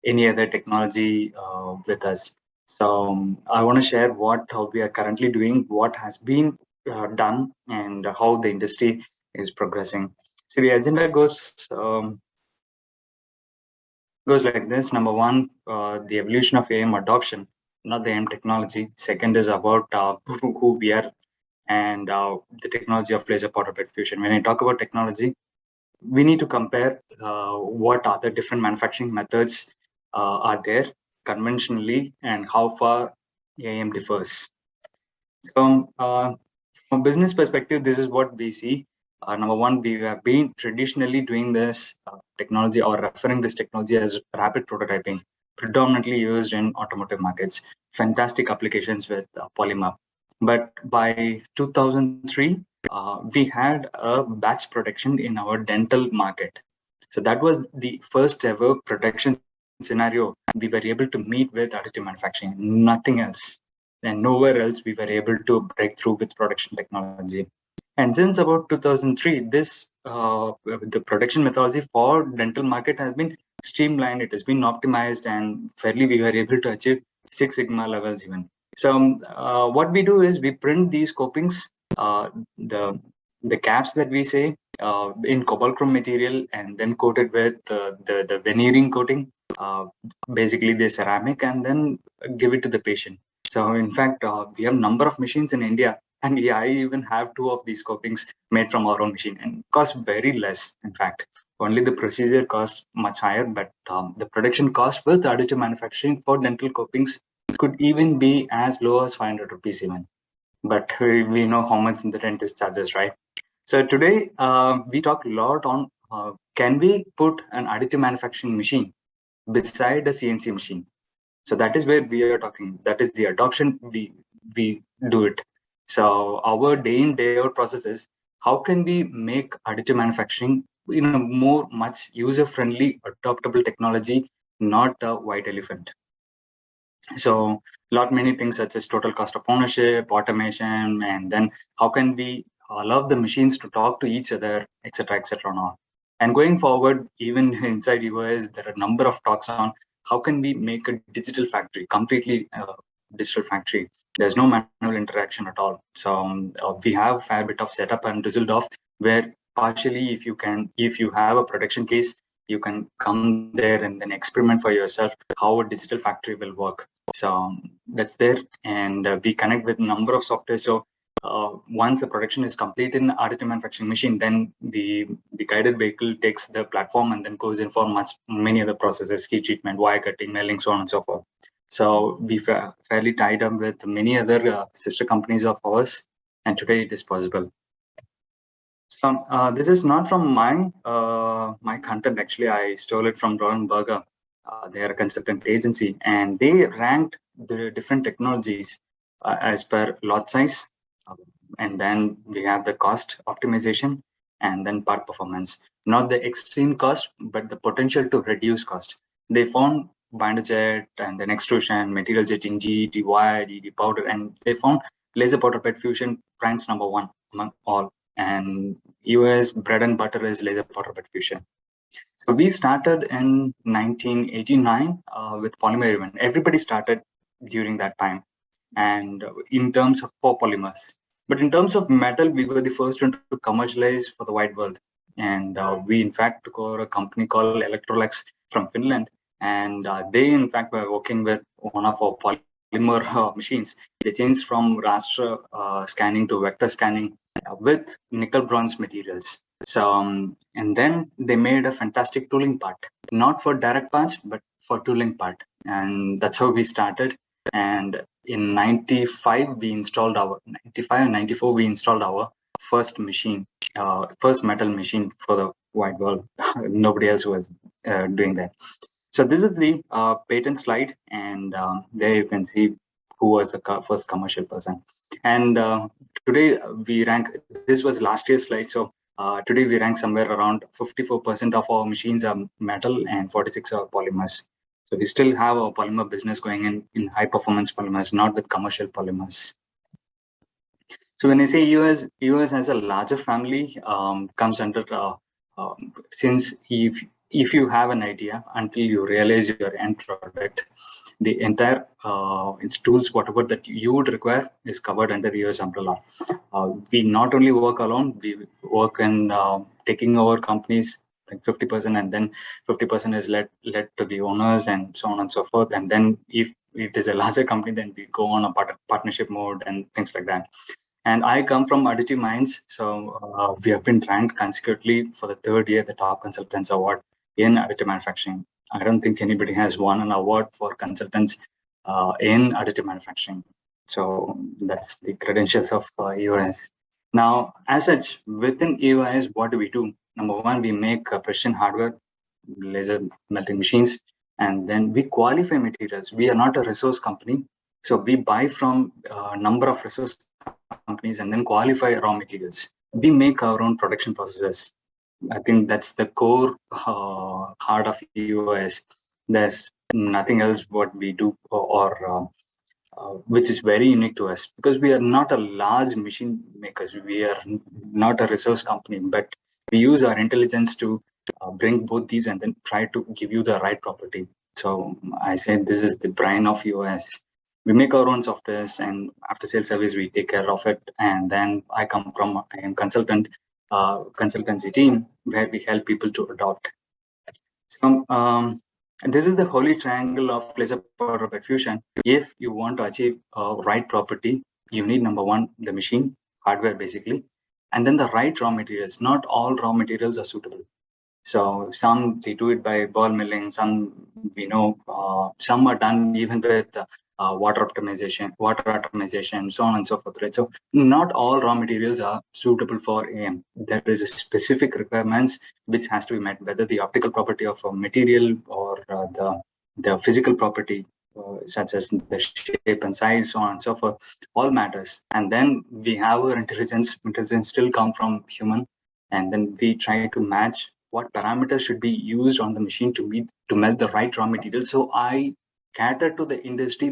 any other technology with us. So I want to share what we are currently doing, what has been done, and how the industry is progressing. So the agenda goes like this. Number one, the evolution of AM adoption, not the AM technology. Second is about who we are and the technology of laser powder bed fusion. When I talk about technology, we need to compare what are the different manufacturing methods are there conventionally and how far AM differs. So from business perspective, this is what we see. Number one, we have been traditionally doing this technology or referring this technology as rapid prototyping, predominantly used in automotive markets. Fantastic applications with polymer. But by 2003, we had a batch production in our dental market. So that was the first ever production scenario we were able to meet with additive manufacturing, nothing else. And nowhere else we were able to break through with production technology. And since about 2003, the production methodology for dental market has been streamlined, it has been optimized, and fairly we were able to achieve Six Sigma levels even. So what we do is we print these copings, the caps that we say, in cobalt chrome material, and then coat it with the veneering coating, basically the ceramic, and then give it to the patient. So in fact, we have number of machines in India, and I even have two of these copings made from our own machine, and cost very less. In fact, only the procedure cost much higher, but the production cost with additive manufacturing for dental copings could even be as low as 500 rupees even. But we know how much the dentist charges, right? So today we talk a lot on can we put an additive manufacturing machine beside a CNC machine? So that is where we are talking. That is the adoption we do it. So our day in day out process is how can we make additive manufacturing more much user friendly, adoptable technology, not a white elephant. So many things such as total cost of ownership, automation, and then how can we allow the machines to talk to each other, etc., etc. And all. And going forward, even inside EOS, there are a number of talks on how can we make a digital factory, completely digital factory. There's no manual interaction at all. So we have a fair bit of setup and Düsseldorf, where partially, if you have a production case, you can come there and then experiment for yourself how a digital factory will work. So that's there, and we connect with number of software. So once the production is complete in additive manufacturing machine, then the guided vehicle takes the platform and then goes in for many other processes, heat treatment, wire cutting, milling, so on and so forth. So we fairly tied up with many other sister companies of ours, and today it is possible. So this is not from my content. Actually, I stole it from Roland Berger. They are a consultant agency, and they ranked the different technologies as per lot size, and then we have the cost optimization, and then part performance. Not the extreme cost, but the potential to reduce cost. They found binder jet and then extrusion, material jetting, GET, wire, GET powder, and they found laser powder bed fusion ranks number one among all. And EOS bread and butter is laser powder bed fusion. So we started in 1989 with polymer event. Everybody started during that time, and in terms of polymers. But in terms of metal, we were the first one to commercialize for the wide world. And we in fact took over a company called Electrolux from Finland, and they in fact were working with one of our polymer machines. They changed from raster scanning to vector scanning with nickel bronze materials. So and then they made a fantastic tooling part, not for direct parts, but for tooling part. And that's how we started. And in 95 we installed our 95 and 94 we installed our first machine, first metal machine for the wide world. Nobody else was doing that. So this is the patent slide, and there you can see who was the first commercial person. And today we rank, this was last year's slide, so today we rank somewhere around 54% of our machines are metal and 46 are polymers. So we still have a polymer business going in high performance polymers, not with commercial polymers. So when I say EOS as a larger family, comes under since if you have an idea until you realize your end product, the entire tools, whatever that you would require, is covered under EOS umbrella. We not only work alone, we work in taking over companies like 50%, and then 50% is led to the owners, and so on and so forth. And then if it is a larger company, then we go on a partnership mode and things like that. And I come from Additive Minds, so we have been ranked consecutively for the third year the top consultants award in additive manufacturing. I don't think anybody has won an award for consultants in additive manufacturing. So that's the credentials of EOS. Now, as such, within EOS, what do we do? Number one, we make precision hardware, laser melting machines, and then we qualify materials. We are not a resource company, so we buy from a number of resource companies and then qualify raw materials. We make our own production processes. I think that's the core heart of EOS. There's nothing else what we do or which is very unique to us, because we are not a large machine makers. We are not a resource company, but we use our intelligence to bring both these and then try to give you the right property. So I said this is the brain of EOS. We make our own softwares, and after sales service we take care of it. And then I am consultancy team where we help people to adopt. So this is the holy triangle of laser powder bed fusion. If you want to achieve right property, you need number one, the machine, hardware basically, and then the right raw materials. Not all raw materials are suitable. So some they do it by ball milling, some some are done even with water atomization, so on and so forth. Right. So not all raw materials are suitable for AM. There is a specific requirements which has to be met, whether the optical property of a material or the physical property, such as the shape and size, so on and so forth, all matters. And then we have our intelligence. Intelligence still come from human, and then we try to match what parameters should be used on the machine to melt the right raw material. So I cater to the industry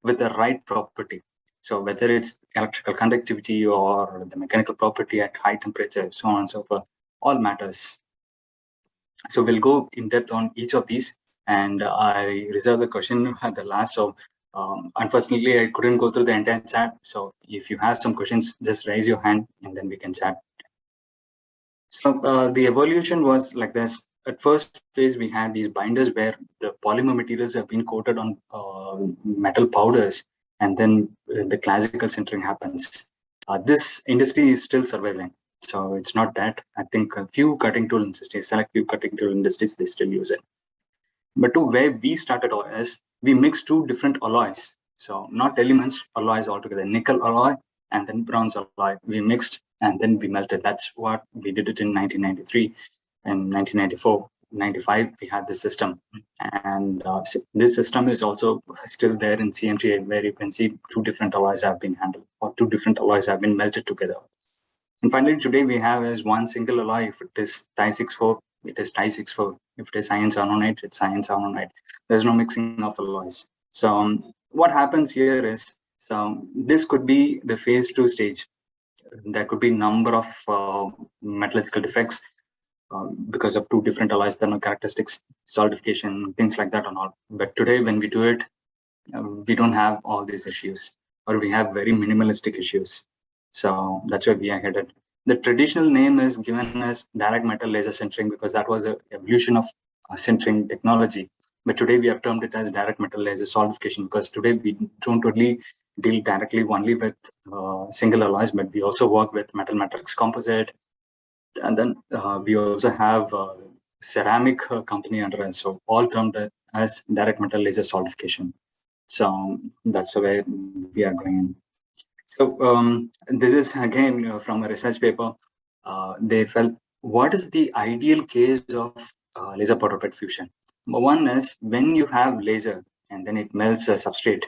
with the right property. So whether it's electrical conductivity or the mechanical property at high temperature, so on and so forth, all matters. So we'll go in depth on each of these, and I reserve the question at the last. So unfortunately, I couldn't go through the entire chat. So if you have some questions, just raise your hand and then we can chat. So the evolution was like this. At first phase, we had these binders where the polymer materials have been coated on metal powders, and then the classical sintering happens. This industry is still surviving, so it's not that. I think a few cutting tool industries, select few cutting tool industries, they still use it. But to where we started is we mixed two different alloys. So not elements, alloys altogether, nickel alloy and then bronze alloy. We mixed and then we melted. That's what we did it in 1993. And 1994, 95, we had this system. And this system is also still there in CMT, where you can see two different alloys have been handled, or two different alloys have been melted together. And finally, today we have is one single alloy. If it is Ti-64, it is Ti-64. If it is iron 708, it's iron 708. There's no mixing of alloys. So what happens here is, so this could be the phase 2 stage. There could be number of metallurgical defects because of two different alloys, thermal characteristics, solidification, things like that and all. But today when we do it, we don't have all these issues, or we have very minimalistic issues. So that's where we are headed. The traditional name is given as direct metal laser sintering because that was the evolution of sintering technology. But today we have termed it as direct metal laser solidification because today we don't only deal directly only with single alloys, but we also work with metal matrix composite. And then we also have ceramic company under us. So all termed as direct metal laser solidification. So that's the way we are going. So this is again from a research paper. They felt, what is the ideal case of laser powder bed fusion? Number one is when you have laser and then it melts a substrate.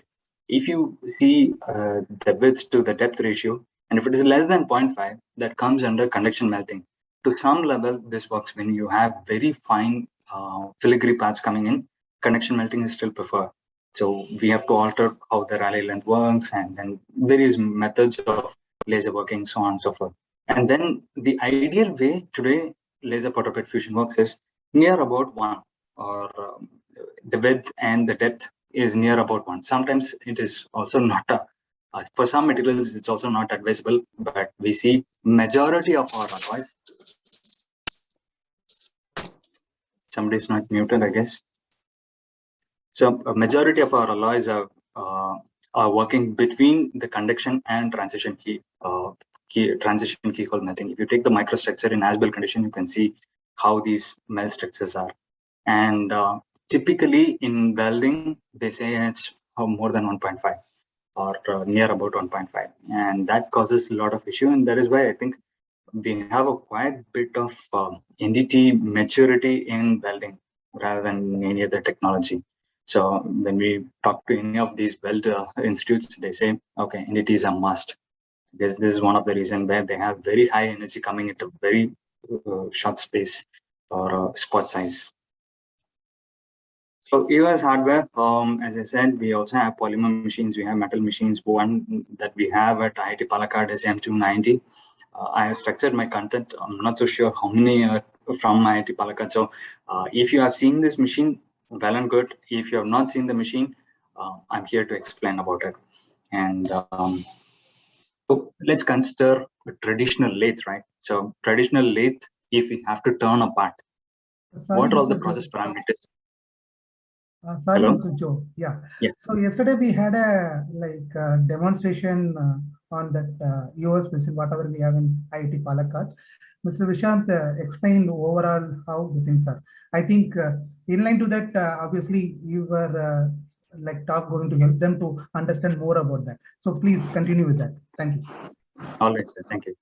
If you see the width to the depth ratio, and if it is less than 0.5, that comes under conduction melting. To some level, this works. When you have very fine filigree paths coming in, conduction melting is still preferred. So we have to alter how the rally length works, and then various methods of laser working, so on and so forth. And then the ideal way today laser powder bed fusion works is near about 1, or the width and the depth is near about 1. Sometimes it is also not for some materials it's also not advisable, but we see majority of our alloys. Somebody's not muted, I guess. So a majority of our alloys are working between the conduction and transition key called melting. If you take the microstructure in as-built condition, you can see how these melt structures are. And typically in welding, they say it's more than 1.5 or near about 1.5, and that causes a lot of issue. And that is why I think we have a quite bit of NDT maturity in welding rather than any other technology. So when we talk to any of these weld institutes, they say, okay, NDT is a must, because this is one of the reasons where they have very high energy coming into very short space or spot size. So EOS hardware, as I said, we also have polymer machines, we have metal machines. One that we have at IIT Palakkad is M290. I have structured my content. I'm not so sure how many are from IIT Palakkad. So if you have seen this machine, well and good. If you have not seen the machine, I'm here to explain about it. And so let's consider a traditional lathe, right? So traditional lathe, if we have to turn a part, what are all the process parameters? Sorry, Hello? Mr. Joe. Yeah. So yesterday we had a demonstration on that EOS machine, whatever we have in IIT Palakkad. Mr. Vishant explained overall how the things are. I think in line to that, obviously you were going to help them to understand more about that. So please continue with that. Thank you. All right, sir. Thank you.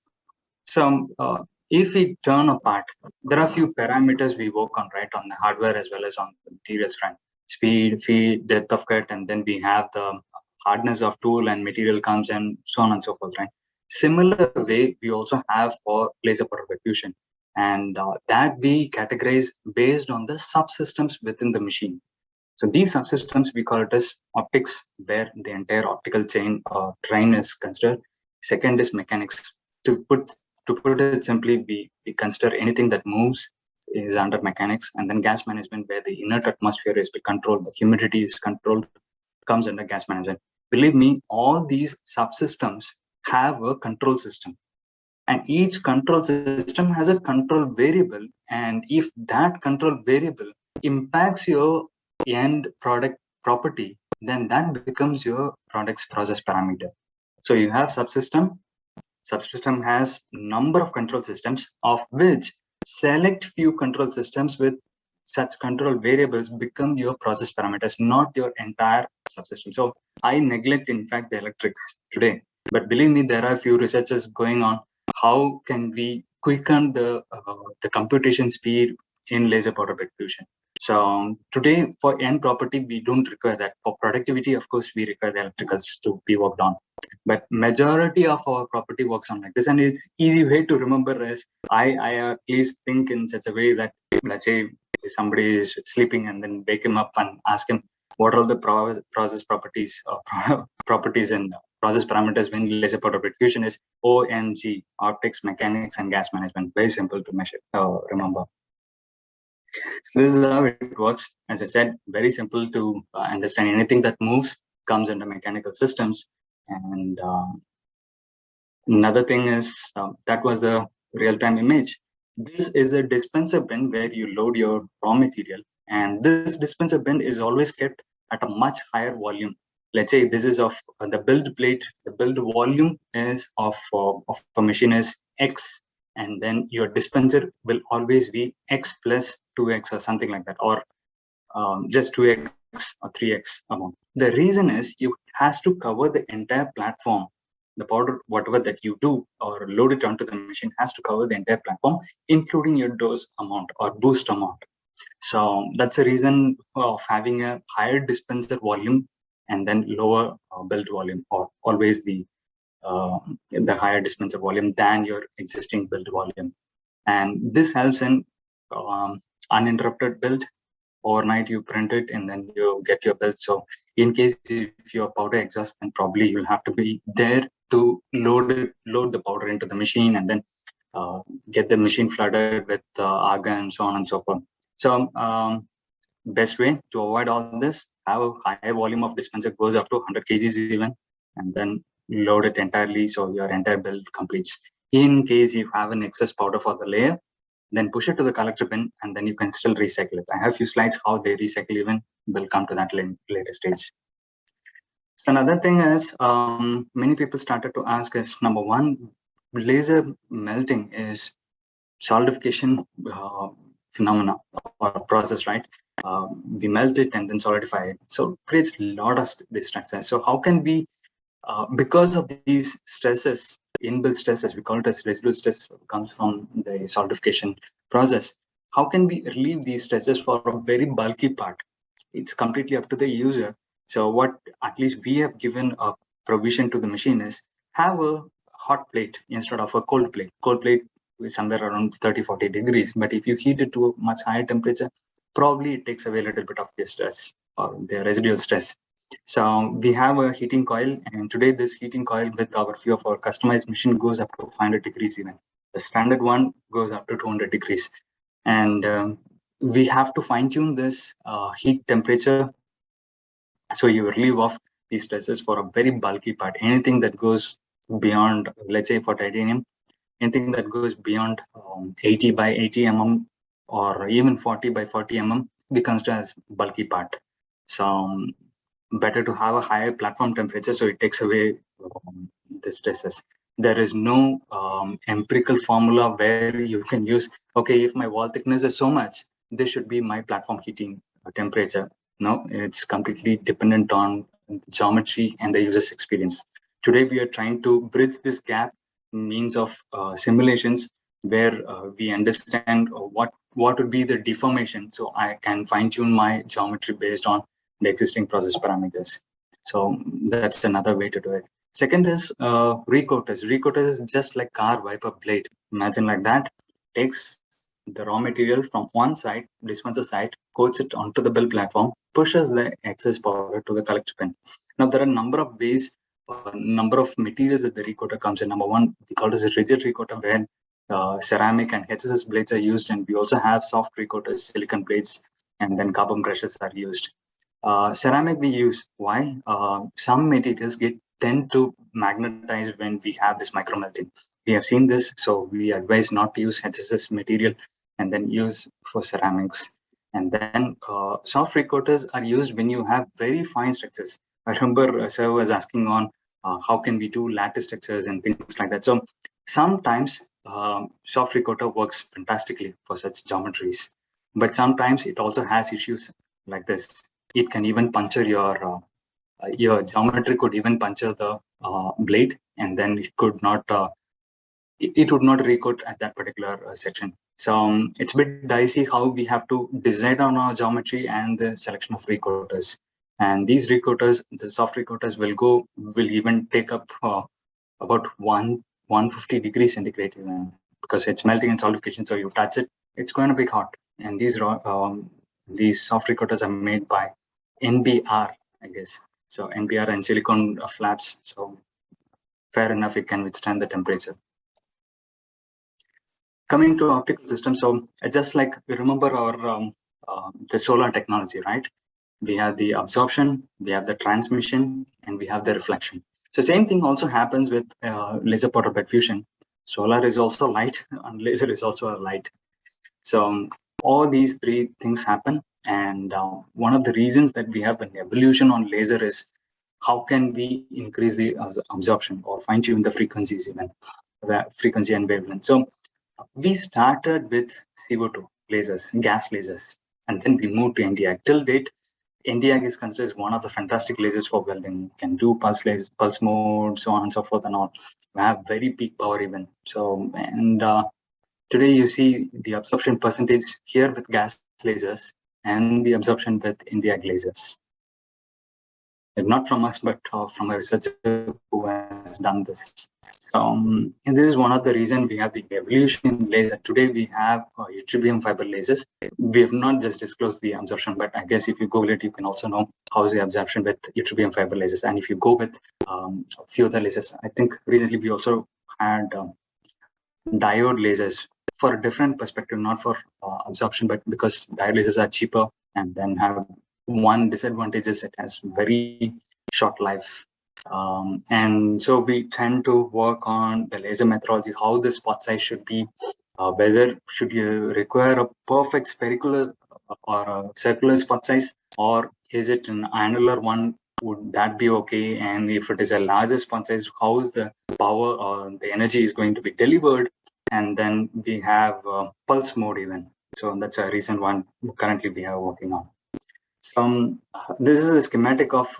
So if we turn a part, there are a few parameters we work on, right, on the hardware as well as on the materials front. Speed, feed, depth of cut, and then we have the hardness of tool and material comes and so on and so forth, right? Similar way, we also have for laser powder bed fusion, and that we categorize based on the subsystems within the machine. So these subsystems, we call it as optics, where the entire optical chain train is considered. Second is mechanics. To put it simply, we consider anything that moves is under mechanics, and then gas management, where the inert atmosphere is controlled, the humidity is controlled, comes under gas management. Believe me, all these subsystems have a control system, and each control system has a control variable, and if that control variable impacts your end product property, then that becomes your product's process parameter. So you have subsystem has number of control systems, of which select few control systems with such control variables become your process parameters, not your entire subsystem. So I neglect, in fact, the electrics today, but believe me, there are few researches going on. How can we quicken the computation speed in laser powder bed fusion? So today, for end property, we don't require that. For productivity, of course, we require the electricals to be worked on. But majority of our property works on like this, and it's easy way to remember is I at least think in such a way that, let's say somebody is sleeping and then wake him up and ask him what are the process properties properties and process parameters when laser powder bed fusion is OMG, optics, mechanics, and gas management. Very simple to measure, remember. This is how it works. As I said, very simple to understand. Anything that moves comes under mechanical systems. And another thing is that was a real-time image. This is a dispenser bin where you load your raw material, and this dispenser bin is always kept at a much higher volume. Let's say this is of the build plate. The build volume is of a machine is X, and then your dispenser will always be X plus 2X or something like that, or just 2X or 3X amount. The reason is it has to cover the entire platform. The powder, whatever that you do or load it onto the machine, has to cover the entire platform, including your dose amount or boost amount. So that's the reason of having a higher dispenser volume and then lower build volume, or always the higher dispenser volume than your existing build volume. And this helps in uninterrupted build. Overnight you print it and then you get your build. So in case if your powder exhausts, then probably you'll have to be there to load the powder into the machine, and then get the machine flooded with argon and so on and so forth. So best way to avoid all this, have a higher volume of dispenser, goes up to 100 kgs even, and then load it entirely so your entire build completes. In case you have an excess powder for the layer, then push it to the collector bin, and then you can still recycle it. I have a few slides how they recycle even. We'll come to that later stage. So another thing is, many people started to ask is, number one, laser melting is solidification phenomena or process, right? We melt it and then solidify it. So it creates a lot of distraction. So how can we, because of these stresses, inbuilt stresses, we call it as residual stress, comes from the solidification process. How can we relieve these stresses for a very bulky part? It's completely up to the user. So what at least we have given a provision to the machine is, have a hot plate instead of a cold plate. Cold plate is somewhere around 30-40 degrees, but if you heat it to a much higher temperature, probably it takes away a little bit of your stress or the residual stress. So we have a heating coil, and today this heating coil with our few of our customized machine goes up to 500 degrees even. The standard one goes up to 200 degrees. And we have to fine tune this heat temperature so you relieve off these stresses for a very bulky part. Anything that goes beyond, let's say for titanium, anything that goes beyond 80 by 80 mm or even 40 by 40 mm, we consider as bulky part. So better to have a higher platform temperature so it takes away the stresses. There is no empirical formula where you can use, okay, if my wall thickness is so much, this should be my platform heating temperature. No, it's completely dependent on geometry and the user's experience. Today, we are trying to bridge this gap means of simulations where we understand what would be the deformation, so I can fine tune my geometry based on the existing process parameters. So that's another way to do it. Second is recoaters. Recoaters is just like car wiper blade. Imagine like that. Takes the raw material from one side, dispenser side, coats it onto the build platform, pushes the excess powder to the collector bin. Now there are a number of ways, number of materials that the recoater comes in. Number one, we call this a rigid recoater, where ceramic and HSS blades are used, and we also have soft recoaters, silicon blades, and then carbon brushes are used. Ceramic we use. Why? Some materials tend to magnetize when we have this micro melting. We have seen this, so we advise not to use HSS material and then use for ceramics. And then soft recoaters are used when you have very fine structures. I remember sir was asking on how can we do lattice structures and things like that. So sometimes soft recoater works fantastically for such geometries, but sometimes it also has issues like this. It can even puncture your geometry could even puncture the blade, and then it could not it would not recoat at that particular section. So it's a bit dicey how we have to decide on our geometry and the selection of recoaters. And these recoaters, the soft recoaters, will even take up about 150 degrees centigrade even, because it's melting and solidification. So you touch it, it's going to be hot. And these soft recoaters are made by NBR, I guess. So NBR and silicone flaps. So fair enough, it can withstand the temperature. Coming to optical systems, so just like we remember our the solar technology, right? We have the absorption, we have the transmission, and we have the reflection. So same thing also happens with laser powder bed fusion. Solar is also light, and laser is also a light. So all these three things happen, and one of the reasons that we have an evolution on laser is how can we increase the absorption or fine tune the frequencies, even the frequency and wavelength. So we started with CO2 lasers, gas lasers, and then we moved to Nd:YAG. Till date, Nd:YAG is considered as one of the fantastic lasers for welding. Can do pulse mode, so on and so forth, and all. We have very peak power even. So and today you see the absorption percentage here with gas lasers and the absorption with Nd:YAG lasers. Not from us, but from a researcher who has done this. And this is one of the reasons we have the evolution in laser. Today we have ytterbium fiber lasers. We have not just disclosed the absorption, but I guess if you Google it, you can also know how is the absorption with ytterbium fiber lasers. And if you go with a few other lasers, I think recently we also had diode lasers for a different perspective, not for absorption, but because dialysis are cheaper, and then have one disadvantage is it has very short life. And so we tend to work on the laser methodology, how the spot size should be, whether should you require a perfect spherical or a circular spot size, or is it an annular one? Would that be okay? And if it is a larger spot size, how is the power or the energy is going to be delivered? And then we have pulse mode even. So that's a recent one currently we are working on. So this is a schematic of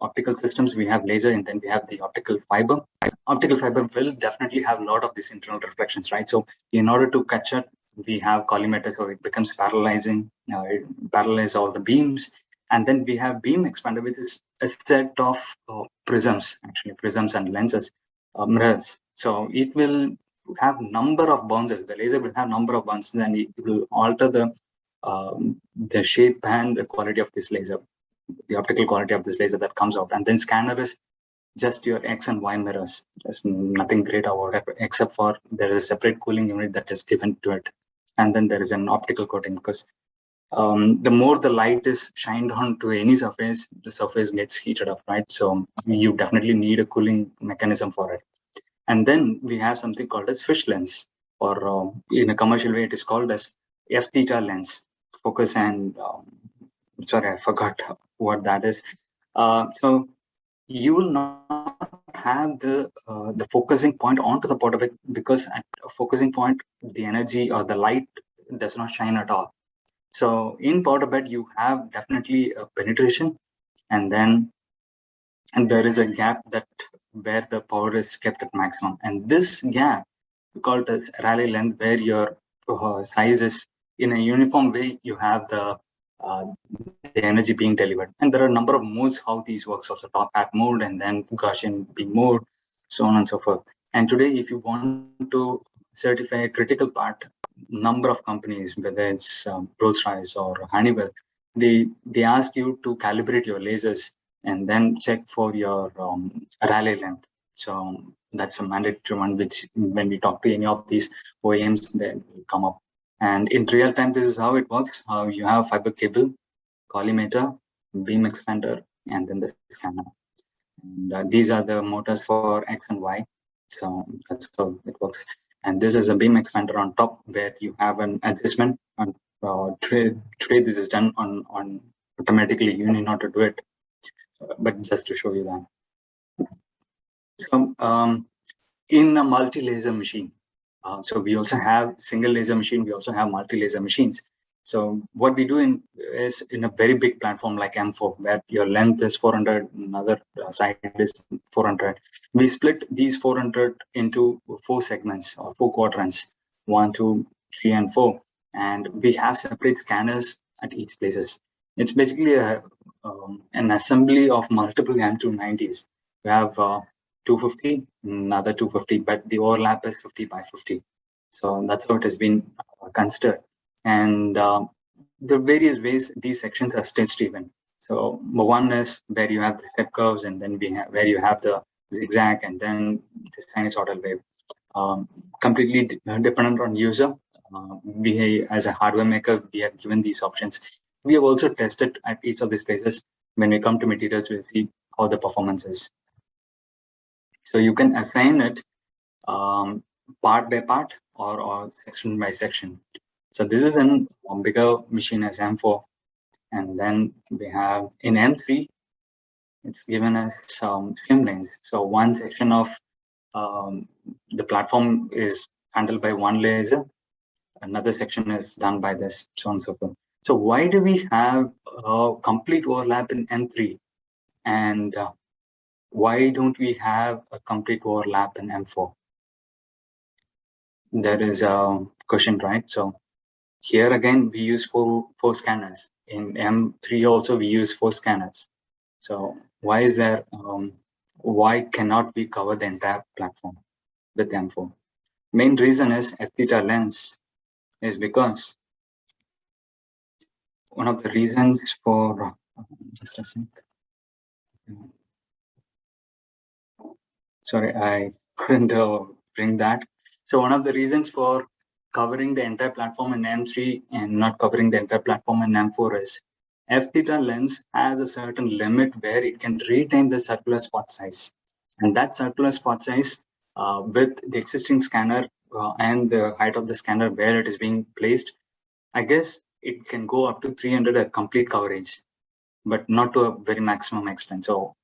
optical systems. We have laser, and then we have the optical fiber. Optical fiber will definitely have a lot of these internal reflections, right? So in order to catch it, we have collimator, so it becomes parallelizing, it parallelizes all the beams. And then we have beam expander, which is a set of prisms, actually prisms and lenses, mirrors. So it will have number of bounces. The laser will have number of bounces, and it will alter the shape and the quality of this laser, the optical quality of this laser that comes out. And then scanner is just your X and Y mirrors. There's nothing great about it, except for there is a separate cooling unit that is given to it. And then there is an optical coating, because the more the light is shined on to any surface, the surface gets heated up, right? So you definitely need a cooling mechanism for it. And then we have something called as fish lens, or in a commercial way, it is called as F theta lens, focus and sorry, I forgot what that is. So you will not have the focusing point onto the part of it, because at a focusing point, the energy or the light does not shine at all. So in powder bed, you have definitely a penetration, and then there is a gap that where the power is kept at maximum. And this gap, we call it as Rayleigh length, where your size is in a uniform way. You have the energy being delivered, and there are a number of modes how these works. Also top hat mode, and then Gaussian beam mode, so on and so forth. And today, if you want to certify a critical part, number of companies, whether it's Rolls-Royce or Honeywell, they ask you to calibrate your lasers and then check for your Rayleigh length. So that's a mandatory one, which when we talk to any of these OEMs, they will come up. And in real time, this is how it works. You have fiber cable, collimator, beam expander, and then the scanner. And these are the motors for X and Y. So that's how it works. And this is a beam expander on top, where you have an adjustment. And today this is done on automatically. You need not to do it, but just to show you that. So in a multi-laser machine, so we also have single laser machine, we also have multi-laser machines. So what we do is in a very big platform like M4, where your length is 400, another side is 400. We split these 400 into 4 segments or 4 quadrants, 1, 2, 3, and 4. And we have separate scanners at each places. It's basically an assembly of multiple M290s. We have 250, another 250, but the overlap is 50 by 50. So that's how it has been considered. And the various ways these sections are stitched even. So one is where you have the step curves, and then where you have the zigzag, and then the sinusoidal wave. Completely dependent on user. We, as a hardware maker, we have given these options. We have also tested at each of these places. When we come to materials, we'll see how the performance is. So you can assign it part by part or section by section. So this is a bigger machine as M4. And then we have in M3, it's given us some swim lanes. So one section of the platform is handled by one laser. Another section is done by this, so on and so forth. So why do we have a complete overlap in M3? And why don't we have a complete overlap in M4? There is a question, right? So here again, we use four scanners. In M3 also, we use 4 scanners. So why is there, why cannot we cover the entire platform with M4? Main reason is F theta lens is because one of the reasons for, just a second. Sorry, I couldn't bring that. So one of the reasons for covering the entire platform in M3 and not covering the entire platform in M4 is F theta lens has a certain limit where it can retain the circular spot size. And that circular spot size with the existing scanner and the height of the scanner where it is being placed, I guess it can go up to 300 a complete coverage, but not to a very maximum extent. So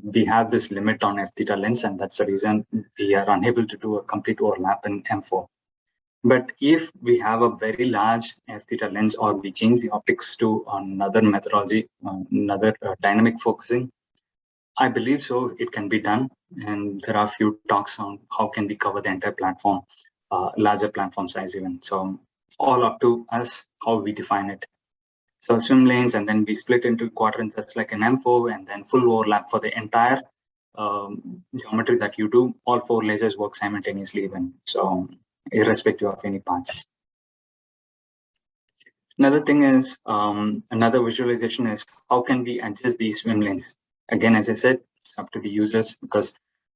we have this limit on F theta lens, and that's the reason we are unable to do a complete overlap in M4. But if we have a very large F theta lens, or we change the optics to another methodology, another dynamic focusing, I believe so it can be done. And there are a few talks on how can we cover the entire platform, larger platform size even. So all up to us how we define it. So swim lanes, and then we split into quadrants. That's like an M4, and then full overlap for the entire geometry that you do. All 4 lasers work simultaneously even. So irrespective of any paths. Another thing is, another visualization is how can we adjust these swim lanes? Again, as I said, it's up to the users, because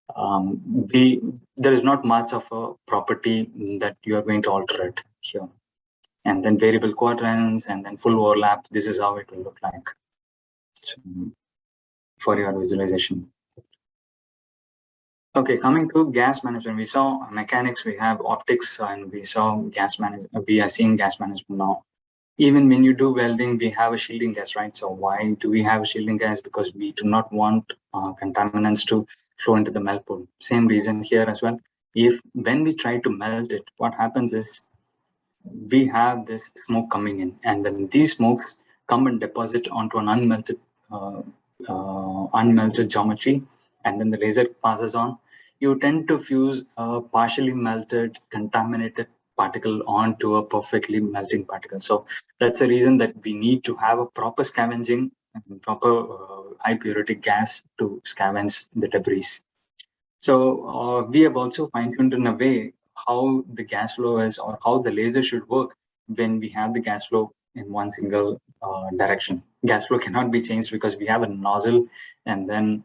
there is not much of a property that you are going to alter it here. And then variable quadrants, and then full overlap. This is how it will look like for your visualization. Okay, coming to gas management, we saw mechanics, we have optics, and we saw gas management. We are seeing gas management now. Even when you do welding, we have a shielding gas, right? So why do we have a shielding gas? Because we do not want contaminants to flow into the melt pool. Same reason here as well. When we try to melt it, what happens is we have this smoke coming in, and then these smokes come and deposit onto an unmelted geometry, and then the laser passes on. You tend to fuse a partially melted, contaminated particle onto a perfectly melting particle. So that's the reason that we need to have a proper scavenging and proper high purity gas to scavenge the debris. So we have also fine-tuned in a way how the gas flow is, or how the laser should work when we have the gas flow in one single direction. Gas flow cannot be changed because we have a nozzle, and then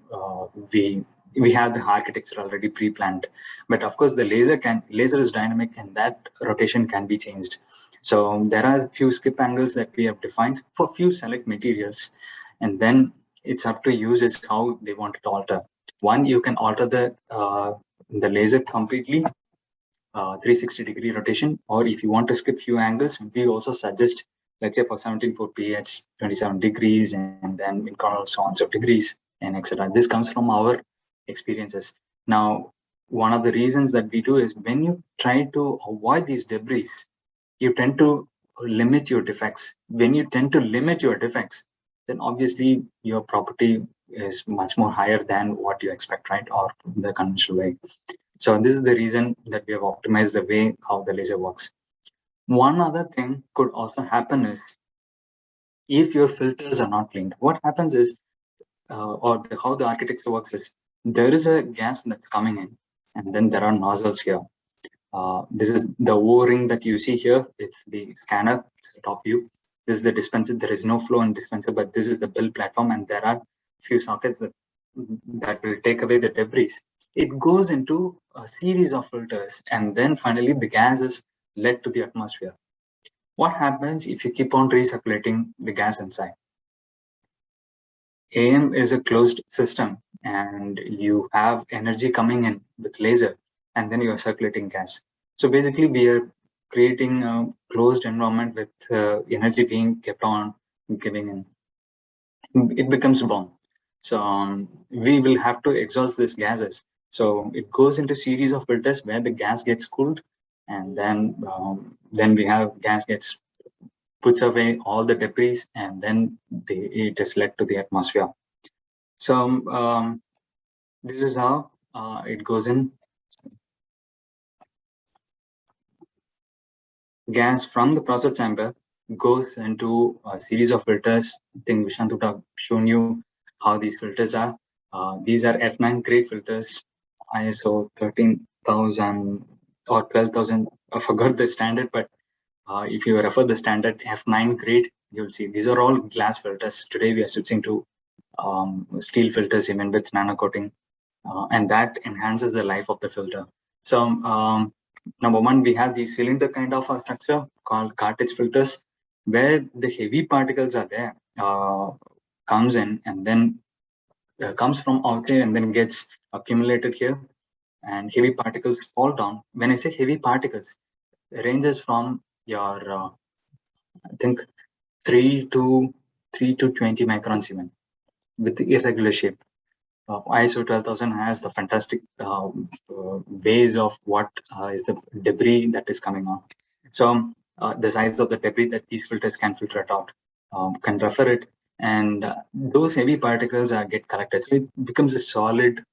we have the architecture already pre-planned. But of course, the laser is dynamic, and that rotation can be changed. So there are a few skip angles that we have defined for few select materials, and then it's up to users how they want it to alter. One, you can alter the laser completely, 360-degree rotation, or if you want to skip few angles, we also suggest, let's say for 17.4 pH, 27 degrees, and then in so on so degrees, and etc. This comes from our experiences. Now, one of the reasons that we do is when you try to avoid these debris, you tend to limit your defects. When you tend to limit your defects, then obviously your property is much more higher than what you expect, right? Or the conventional way. So this is the reason that we have optimized the way how the laser works. One other thing could also happen is if your filters are not cleaned, what happens is, how the architecture works is, there is a gas that's coming in, and then there are nozzles here. This is the O-ring that you see here. It's the scanner, it's the top view. This is the dispenser. There is no flow in dispenser, but this is the build platform, and there are few sockets that will take away the debris. It goes into a series of filters, and then finally the gas is led to the atmosphere. What happens if you keep on recirculating the gas inside? AM is a closed system, and you have energy coming in with laser, and then you are circulating gas. So basically, we are creating a closed environment with energy being kept on giving in. It becomes a bomb. So we will have to exhaust these gases. So it goes into series of filters where the gas gets cooled, and then we have gas gets puts away all the debris, and then it is led to the atmosphere. So this is how it goes in. Gas from the process chamber goes into a series of filters. I think Vishant would have shown you how these filters are. These are F9 grade filters, ISO 13,000 or 12,000. I forgot the standard, but if you refer the standard F9 grade, you'll see these are all glass filters. Today we are switching to steel filters even with nano coating, and that enhances the life of the filter. So Number one, we have the cylinder kind of a structure called cartridge filters, where the heavy particles are there, comes in and then comes from outside and then gets accumulated here, and heavy particles fall down. When I say heavy particles, ranges from your I think 3 to 20 microns even, with the irregular shape. ISO 12000 has the fantastic ways of what is the debris that is coming on. So the size of the debris that these filters can filter it out, can refer it, and those heavy particles get collected. So it becomes a solid.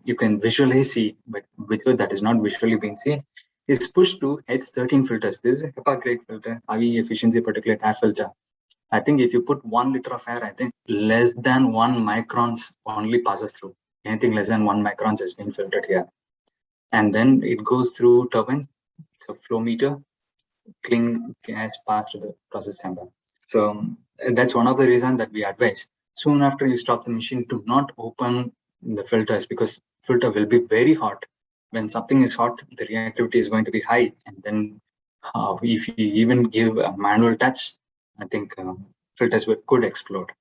You can visually see, but with that is not visually being seen. It's pushed to H13 filters. This is a HEPA grade filter, high efficiency particulate air filter. I think if you put 1 liter of air, I think less than 1 microns only passes through. Anything less than 1 microns has been filtered here. And then it goes through turbine, so flow meter, clean gas pass to the process chamber. So that's one of the reasons that we advise. Soon after you stop the machine, do not open the filters, because filter will be very hot. When something is hot, the reactivity is going to be high. And then if you even give a manual touch, I think filters could explode.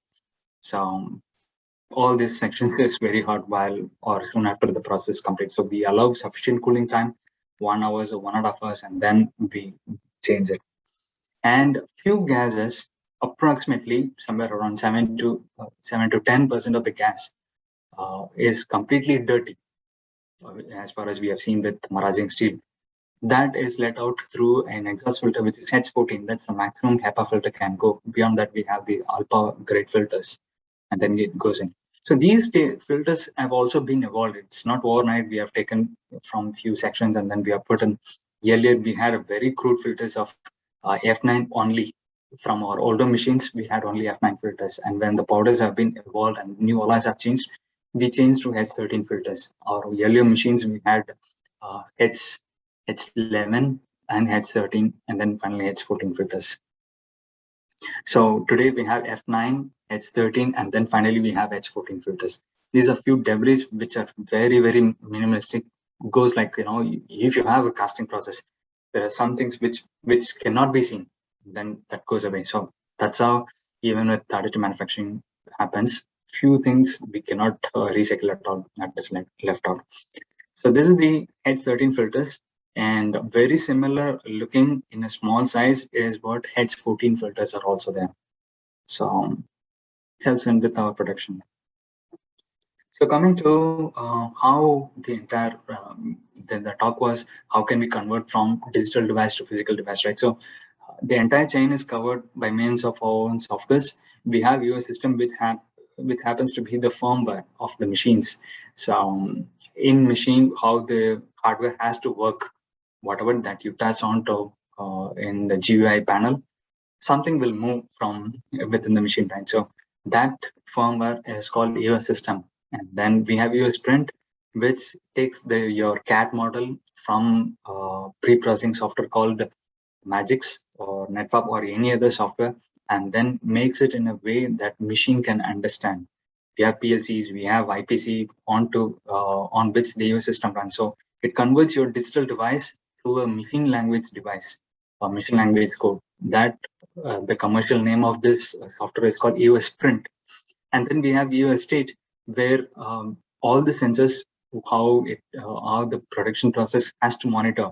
So all these sections is very hot while or soon after the process is complete. So we allow sufficient cooling time, 1 hour or 1.5 hours, and then we change it. And few gases, approximately somewhere around 7 to 10% of the gas is completely dirty, as far as we have seen with marazing steel. That is let out through an exhaust filter, which is H14. That's the maximum HEPA filter can go. Beyond that, we have the alpha grade filters, and then it goes in. So these filters have also been evolved. It's not overnight. We have taken from few sections and then we have put in. Earlier, we had a very crude filters of F9 only. From our older machines, we had only F9 filters. And when the powders have been evolved and new alloys have changed, we changed to H13 filters. Our earlier machines, we had H11 and H13, and then finally H14 filters. So today we have F9, H13, and then finally we have H14 filters. These are few debris which are very, very minimalistic. Goes like, if you have a casting process, there are some things which cannot be seen, then that goes away. So that's how even with additive manufacturing happens. Few things we cannot recycle at all. That is left out. So this is the H13 filters, and very similar looking in a small size is what H14 filters are also there. So helps in with our production. So coming to how the entire the talk was, how can we convert from digital device to physical device, right? So the entire chain is covered by means of our own softwares. We have EOS system which happens to be the firmware of the machines. So in machine, how the hardware has to work, whatever that you touch onto in the GUI panel, something will move from within the machine, right? So that firmware is called EOS system. And then we have EOS print, which takes your CAD model from pre-processing software called Magix or NetFab or any other software, and then makes it in a way that machine can understand. We have PLCs, we have IPC on which the EOS system runs. So it converts your digital device to a machine language device or machine language code. That the commercial name of this software is called EOS print. And then we have EOS state, where all the sensors, how the production process has to monitor.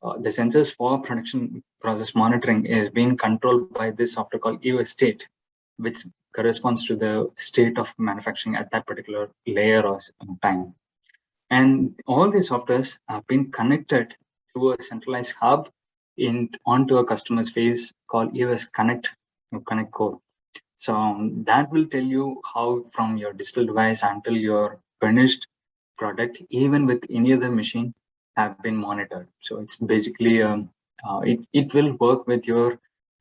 The sensors for production process monitoring is being controlled by this software called EOS state, which corresponds to the state of manufacturing at that particular layer or time. And all these softwares have been connected to a centralized hub onto a customer's face called EOS Connect Core. So that will tell you how from your digital device until your finished product, even with any other machine, have been monitored. So it's basically it will work with your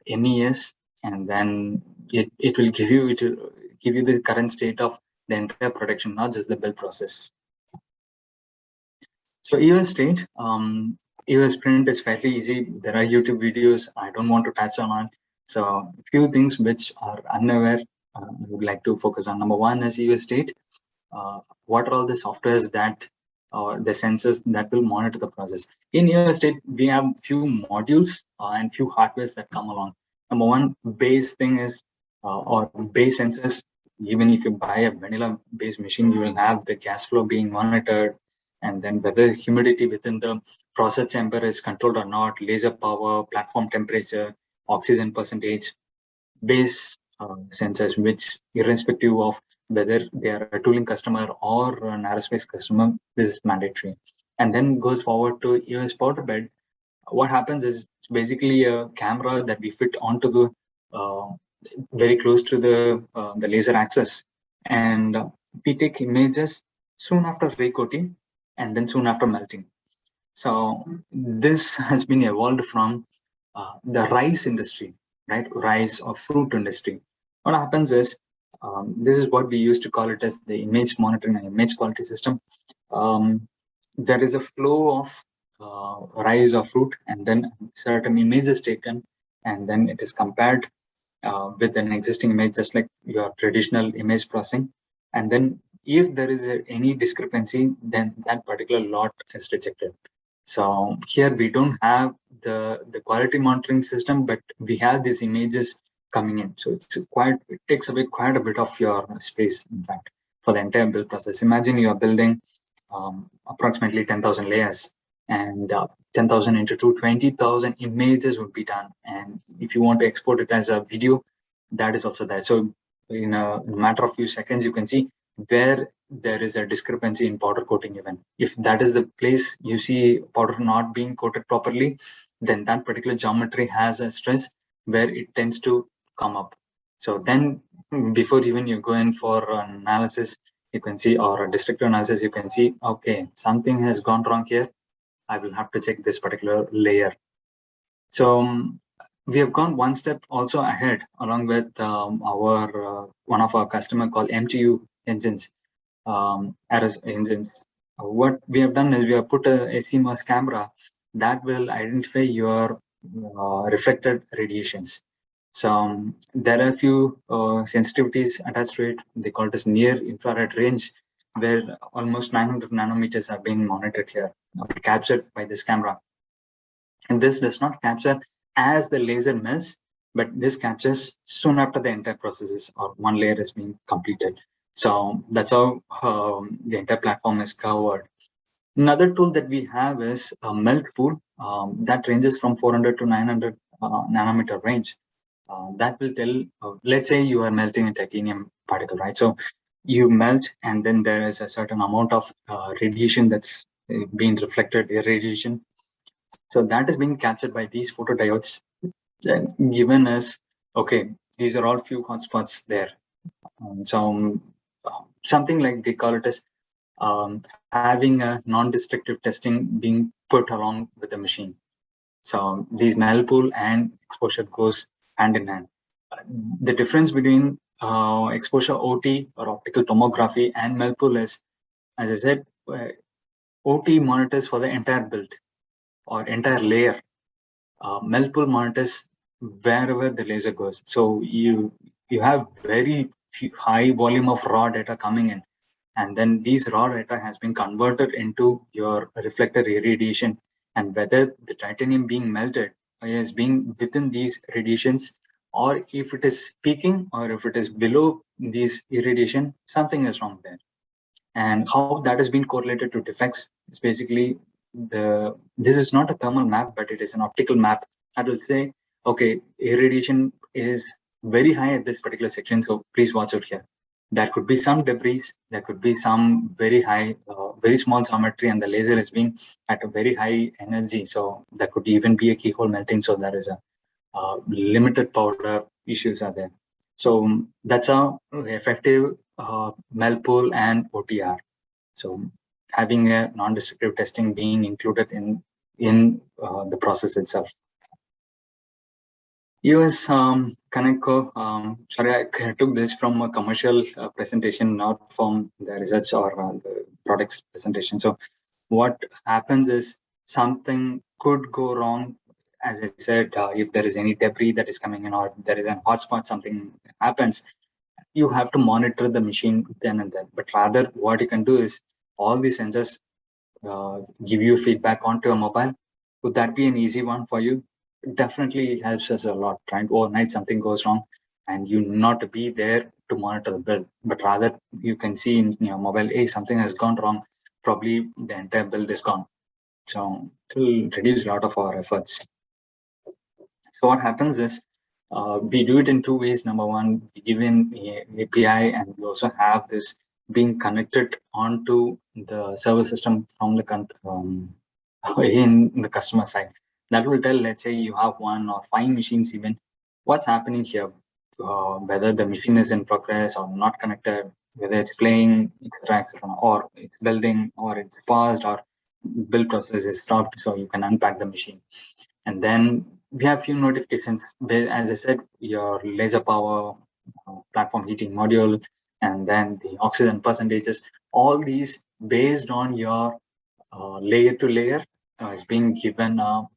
MES, and then it will give you the current state of the entire production, not just the build process. So EOS state, EOS print is fairly easy. There are YouTube videos. I don't want to touch on it. So a few things which are unaware, I would like to focus on. Number one is EOS state. What are all the softwares that the sensors that will monitor the process. In EOS state, we have few modules and few hardwares that come along. Number one, base thing is, or base sensors. Even if you buy a vanilla-based machine, you will have the gas flow being monitored, and then whether humidity within the process chamber is controlled or not, laser power, platform temperature, oxygen percentage, base sensors, which irrespective of whether they are a tooling customer or an aerospace customer, this is mandatory. And then goes forward to EOS powder bed. What happens is it's basically a camera that we fit onto the very close to the laser axis, and we take images soon after recoating and then soon after melting. So this has been evolved from the rice industry, right? Rice or fruit industry. What happens is, this is what we used to call it as the image monitoring and image quality system. There is a flow of rice or fruit, and then certain images taken, and then it is compared with an existing image, just like your traditional image processing. And then if there is any discrepancy, then that particular lot is rejected. So here we don't have the quality monitoring system, but we have these images coming in. So it takes away quite a bit of your space, in fact, for the entire build process. Imagine you are building approximately 10,000 layers, and 10,000 into 20,000 images would be done. And if you want to export it as a video, that is also there. So in a matter of few seconds, you can see where there is a discrepancy in powder coating even. If that is the place you see powder not being coated properly, then that particular geometry has a stress where it tends to come up. So then before even you go in for an analysis, you can see, or a descriptive analysis, you can see, okay, something has gone wrong here. I will have to check this particular layer. So we have gone one step also ahead, along with our one of our customer called MTU engines, engines. What we have done is we have put a CMOS camera that will identify your reflected radiations. So there are a few sensitivities attached to it. They call it as near infrared range, where almost 900 nanometers are being monitored here, or captured by this camera. And this does not capture as the laser melts, but this captures soon after the entire processes or one layer is being completed. So that's how the entire platform is covered. Another tool that we have is a melt pool that ranges from 400 to 900 nanometer range. That will tell, let's say you are melting a titanium particle, right? So you melt, and then there is a certain amount of radiation that's being reflected, irradiation. So that is being captured by these photodiodes, then given us, okay, these are all few hotspots there. So something like they call it as having a non-destructive testing being put along with the machine. So these melt pool and exposure goes hand in hand. The difference between exposure OT or optical tomography and melt pool is, as I said, OT monitors for the entire build or entire layer. Melt pool monitors wherever the laser goes. So you have very high volume of raw data coming in, and then these raw data has been converted into your reflector irradiation, and whether the titanium being melted is being within these radiations, or if it is peaking, or if it is below these irradiation, something is wrong there. And how that has been correlated to defects is basically this is not a thermal map, but it is an optical map that will say, okay, irradiation is very high at this particular section, so please watch out here. There could be some debris, there could be some very high, very small geometry, and the laser is being at a very high energy. So there could even be a keyhole melting. So there is a limited powder issues are there. So that's how effective melt pool and OTR. So having a non-destructive testing being included in the process itself. EOS Connectco, sorry, I took this from a commercial presentation, not from the research or the products presentation. So what happens is something could go wrong. As I said, if there is any debris that is coming in, or there is a hotspot, something happens, you have to monitor the machine then and then. But rather what you can do is all these sensors give you feedback onto a mobile. Would that be an easy one for you? It definitely helps us a lot, right? Overnight something goes wrong and you not be there to monitor the build, but rather you can see in your mobile, hey, something has gone wrong. Probably the entire build is gone. So it will reduce a lot of our efforts. So what happens is we do it in two ways. Number one, we give in API, and we also have this being connected onto the server system from the in the customer side. That will tell, let's say you have 1 or 5 machines even, what's happening here, whether the machine is in progress or not connected, whether it's playing, or it's building, or it's paused, or build process is stopped, so you can unpack the machine. And then we have few notifications. As I said, your laser power, platform heating module, and then the oxygen percentages. All these based on your layer to layer is being given a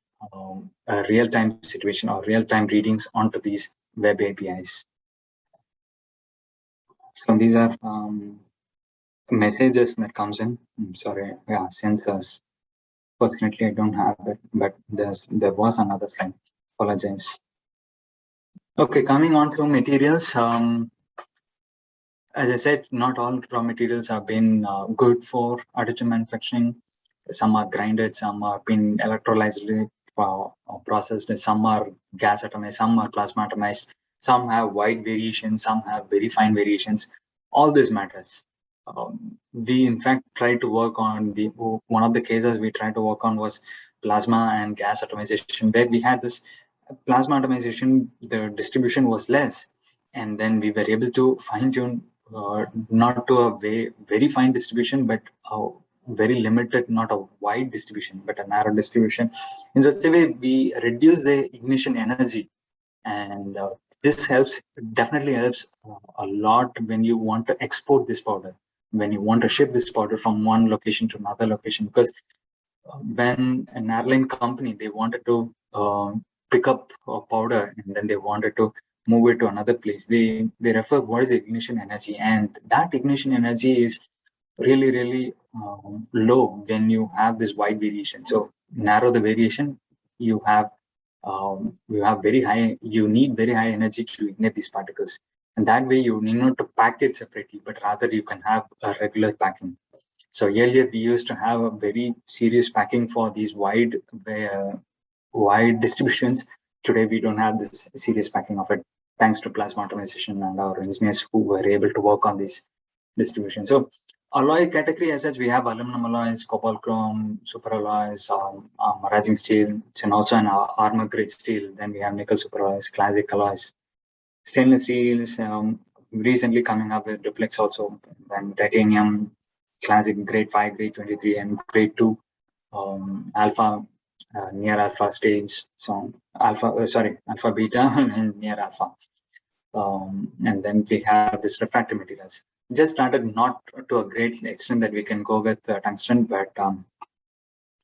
real-time situation or real-time readings onto these web APIs. So these are messages that comes in. I'm sorry, yeah, sensors. Fortunately, I don't have it, but there was another slide. Apologize. Okay, coming on to materials. As I said, not all raw materials have been good for additive manufacturing. Some are grinded, some are been electrolyzed, processed, some are gas atomized, some are plasma atomized, some have wide variations, some have very fine variations. All this matters. We in fact tried to work on one of the cases we tried to work on was plasma and gas atomization, where we had this plasma atomization, the distribution was less, and then we were able to fine tune not to a very fine distribution, but very limited, not a wide distribution, but a narrow distribution. In such a way, we reduce the ignition energy, and this definitely helps a lot when you want to export this powder, when you want to ship this powder from one location to another location, because when an airline company, they wanted to pick up a powder and then they wanted to move it to another place, they refer what is ignition energy, and that ignition energy is really low when you have this wide variation. So narrow the variation, you have very high, you need very high energy to ignite these particles, and that way you need not to pack it separately, but rather you can have a regular packing. So earlier we used to have a very serious packing for these wide distributions. Today we don't have this serious packing of it, thanks to plasma atomization and our engineers who were able to work on this distribution. So alloy category as such, we have aluminum alloys, cobalt chrome, super alloys, rising steel, and also an armor grade steel. Then we have nickel super alloys, classic alloys, stainless steels, recently coming up with duplex also, then titanium, classic grade 5, grade 23, and grade 2, alpha, near alpha stage. So alpha beta and near alpha. And then we have this refractive materials. Just started, not to a great extent that we can go with tungsten, but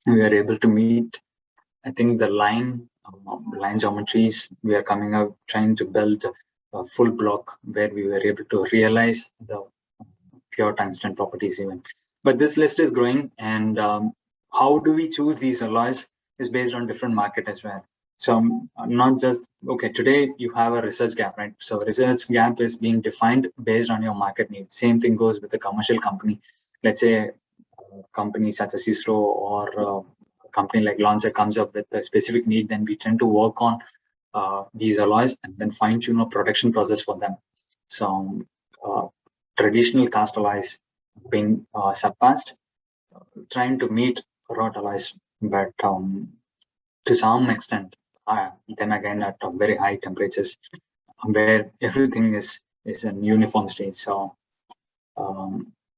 we are able to meet, I think, the line geometries. We are coming out trying to build a full block where we were able to realize the pure tungsten properties even. But this list is growing, and how do we choose these alloys is based on different market as well. So not just, okay, today you have a research gap, right? So research gap is being defined based on your market needs. Same thing goes with a commercial company. Let's say a company such as ISRO or a company like Launcher comes up with a specific need, then we tend to work on these alloys and then fine tune a production process for them. So traditional cast alloys being surpassed, trying to meet wrought alloys, but to some extent, then again at very high temperatures, where everything is in uniform state. So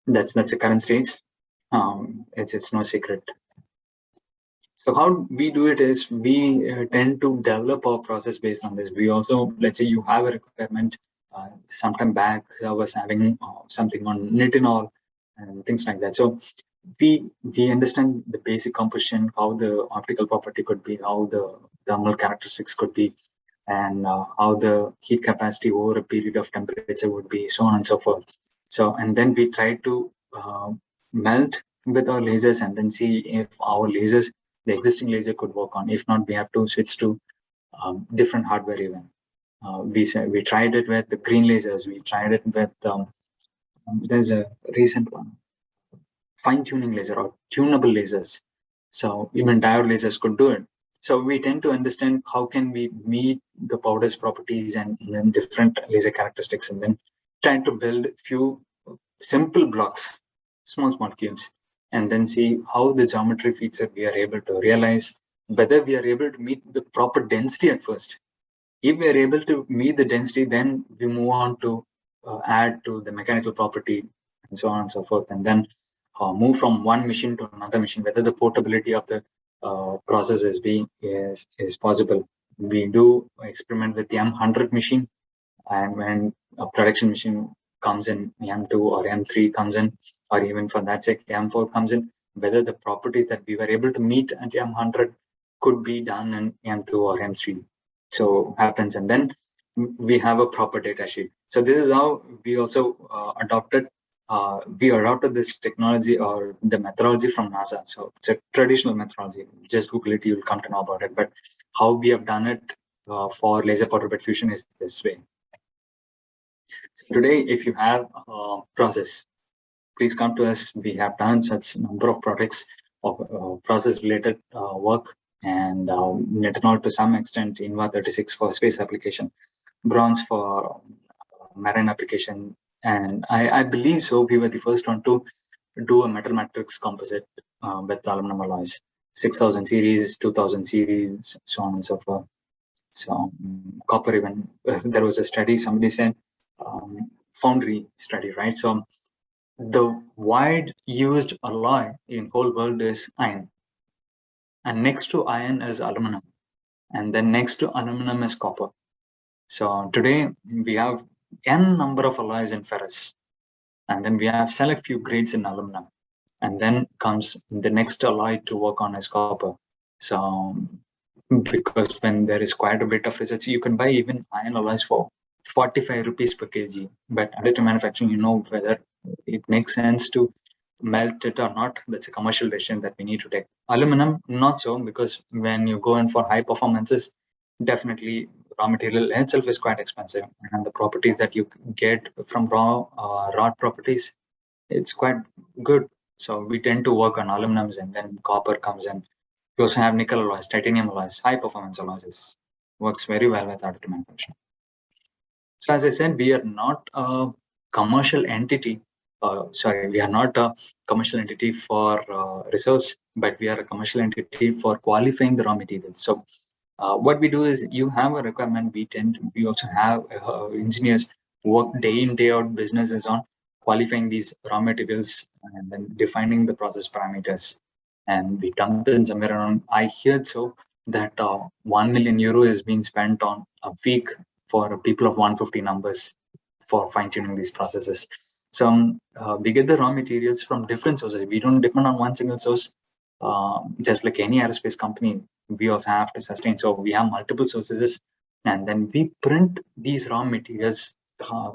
that's the current stage. It's no secret. So how we do it is we tend to develop our process based on this. We also, let's say you have a requirement. Sometime back, I was having something on nitinol and things like that. So we understand the basic composition, how the optical property could be, how the thermal characteristics could be, and how the heat capacity over a period of temperature would be, so on and so forth. So, and then we try to melt with our lasers and then see if our lasers, the existing laser could work on. If not, we have to switch to different hardware even. We tried it with the green lasers. We tried it with, there's a recent one, fine-tuning laser or tunable lasers. So even diode lasers could do it. So we tend to understand how can we meet the powder's properties and then different laser characteristics, and then trying to build few simple blocks, small cubes, and then see how the geometry feature we are able to realize, whether we are able to meet the proper density at first. If we are able to meet the density, then we move on to add to the mechanical property and so on and so forth, and then move from one machine to another machine, whether the portability of the process is possible. We do experiment with the M100 machine, and when a production machine comes in, M2 or M3 comes in, or even for that sake M4 comes in, whether the properties that we were able to meet at M100 could be done in M2 or M3. So happens, and then we have a proper data sheet. So this is how we also adopted this technology or the methodology from NASA. So it's a traditional methodology. Just Google it, you'll come to know about it. But how we have done it for laser powder bed fusion is this way. So today, if you have a process, please come to us. We have done such number of products of process-related work, and ethanol to some extent, INVA 36 for space application, bronze for marine application, and I believe so. We were the first one to do a metal matrix composite with aluminum alloys, 6000 series, 2000 series, so on and so forth. So copper even, there was a study, somebody said, foundry study, right? So the wide used alloy in whole world is iron, and next to iron is aluminum, and then next to aluminum is copper. So today we have n number of alloys in ferrous, and then we have select few grades in aluminum, and then comes the next alloy to work on is copper. So because when there is quite a bit of research, you can buy even iron alloys for 45 rupees per kg, but additive manufacturing, you know whether it makes sense to melt it or not. That's a commercial decision that we need to take. Aluminum, not so, because when you go in for high performances, definitely raw material in itself is quite expensive, and the properties that you get from raw properties, it's quite good. So we tend to work on aluminums, and then copper comes in. We also have nickel alloys, titanium alloys, high performance alloys. This works very well with additive manufacturing. So as I said, we are not a commercial entity. We are not a commercial entity for resource, but we are a commercial entity for qualifying the raw materials. So what we do is, you have a requirement. We also have engineers work day in, day out businesses on qualifying these raw materials and then defining the process parameters. And we dump in somewhere around, I heard so, that 1 million euro is being spent on a week for people of 150 numbers for fine-tuning these processes. So we get the raw materials from different sources. We don't depend on one single source. Just like any aerospace company, we also have to sustain. So we have multiple sources, and then we print these raw materials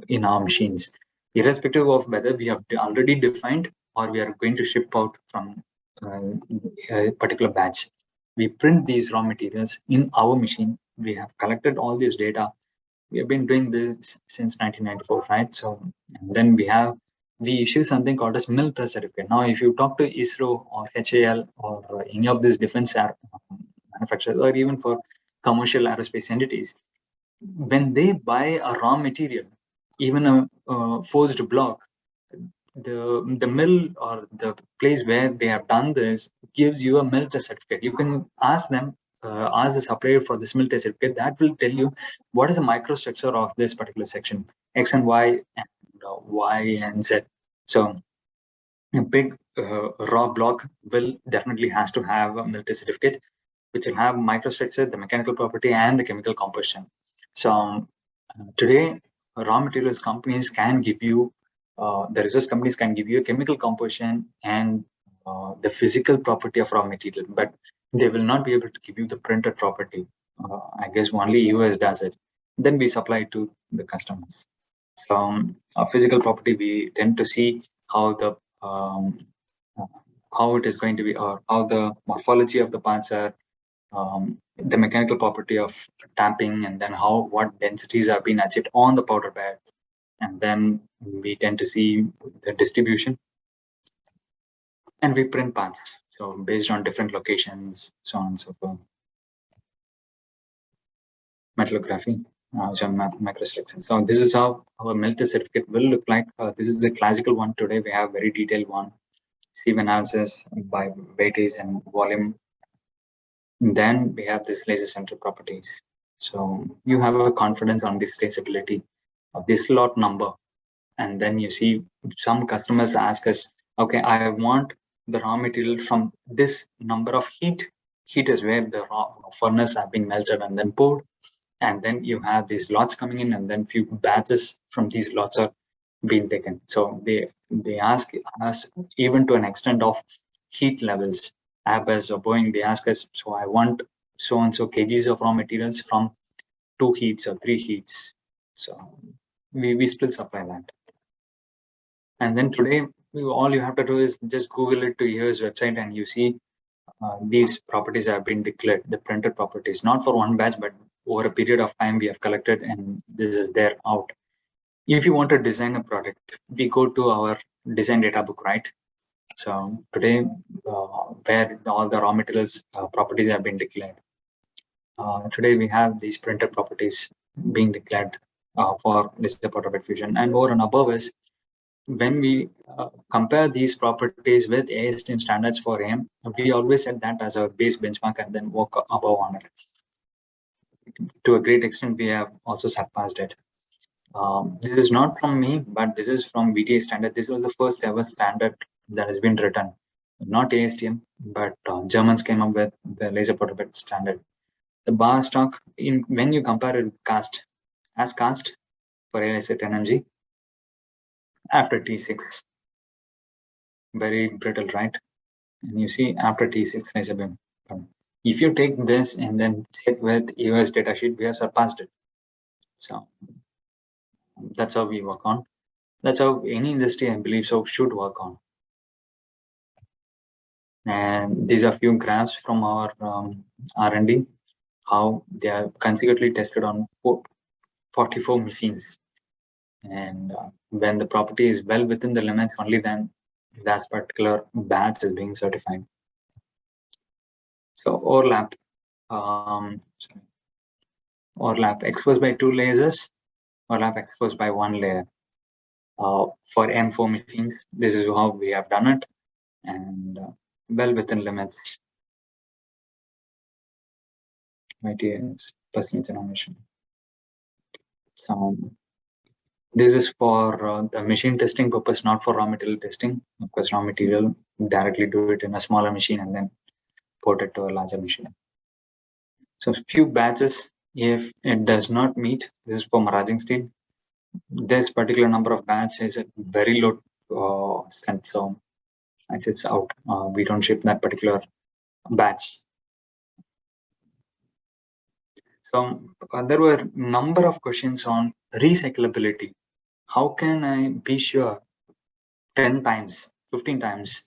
in our machines, irrespective of whether we have already defined or we are going to ship out from a particular batch. We print these raw materials in our machine. We have collected all this data. We have been doing this since 1994, right? So, and then we issue something called as mill test certificate. Now, if you talk to ISRO or HAL or any of these defense manufacturers, or even for commercial aerospace entities, when they buy a raw material, even a forged block, the mill or the place where they have done this gives you a mill test certificate. You can ask them, ask the supplier for this mill test certificate. That will tell you what is the microstructure of this particular section, X and Y, and Y and Z. So a big raw block will definitely has to have a mill test certificate, which will have microstructure, the mechanical property, and the chemical composition. So today, raw materials companies can give you, the resource companies can give you a chemical composition and the physical property of raw material, but they will not be able to give you the printed property. I guess only EOS does it. Then we supply it to the customers. So physical property, we tend to see how the how it is going to be, or how the morphology of the parts are, the mechanical property of tamping, and then what densities have been achieved on the powder bed. And then we tend to see the distribution, and we print parts. So based on different locations, so on and so forth. Metallography, so microstructure. So this is how our melted certificate will look like. This is the classical one. Today we have very detailed one. Sieve analysis by weightage and volume. And then we have this laser center properties. So you have a confidence on this traceability of this lot number. And then you see some customers ask us, okay, I want the raw material from this number of heat. Heat is where the raw furnace have been melted and then poured. And then you have these lots coming in, and then few batches from these lots are being taken. So they ask us, even to an extent of heat levels. Airbus or Boeing, they ask us, so I want so and so kgs of raw materials from 2 heats or 3 heats. So we still supply that. And then today, all you have to do is just Google it to EOS website, and you see these properties have been declared, the printed properties, not for one batch, but over a period of time we have collected, and this is there out. If you want to design a product, we go to our design data book, right? So today, where all the raw materials properties have been declared. Today we have these printed properties being declared for laser powder bed fusion, and over and above is when we compare these properties with ASTM standards for AM, we always set that as our base benchmark and then work above on it. To a great extent, we have also surpassed it. This is not from me, but this is from VTA standard. This was the first ever standard that has been written. Not ASTM, but Germans came up with the laser powder bed standard. The bar stock, when you compare it with cast, as cast for ASA 10 mg, after T6, very brittle, right? And you see after T6 laser beam. If you take this and then check with EOS datasheet, we have surpassed it. So that's how we work on. That's how any industry, I believe so, should work on. And these are few graphs from our R&D, how they are consecutively tested on 44 machines. And when the property is well within the limits, only then that particular batch is being certified. So overlap, overlap exposed by 2 lasers, overlap exposed by 1 layer. For M4 machines, this is how we have done it, and well within limits. ITS percentage generation. So this is for the machine testing purpose, not for raw material testing. Of course, raw material, directly do it in a smaller machine and then port it to a larger machine. So few batches, if it does not meet, this is for maraging steel. This particular number of batches is at very low strength, so it's out. We don't ship that particular batch. So there were a number of questions on recyclability. How can I be sure 10 times, 15 times,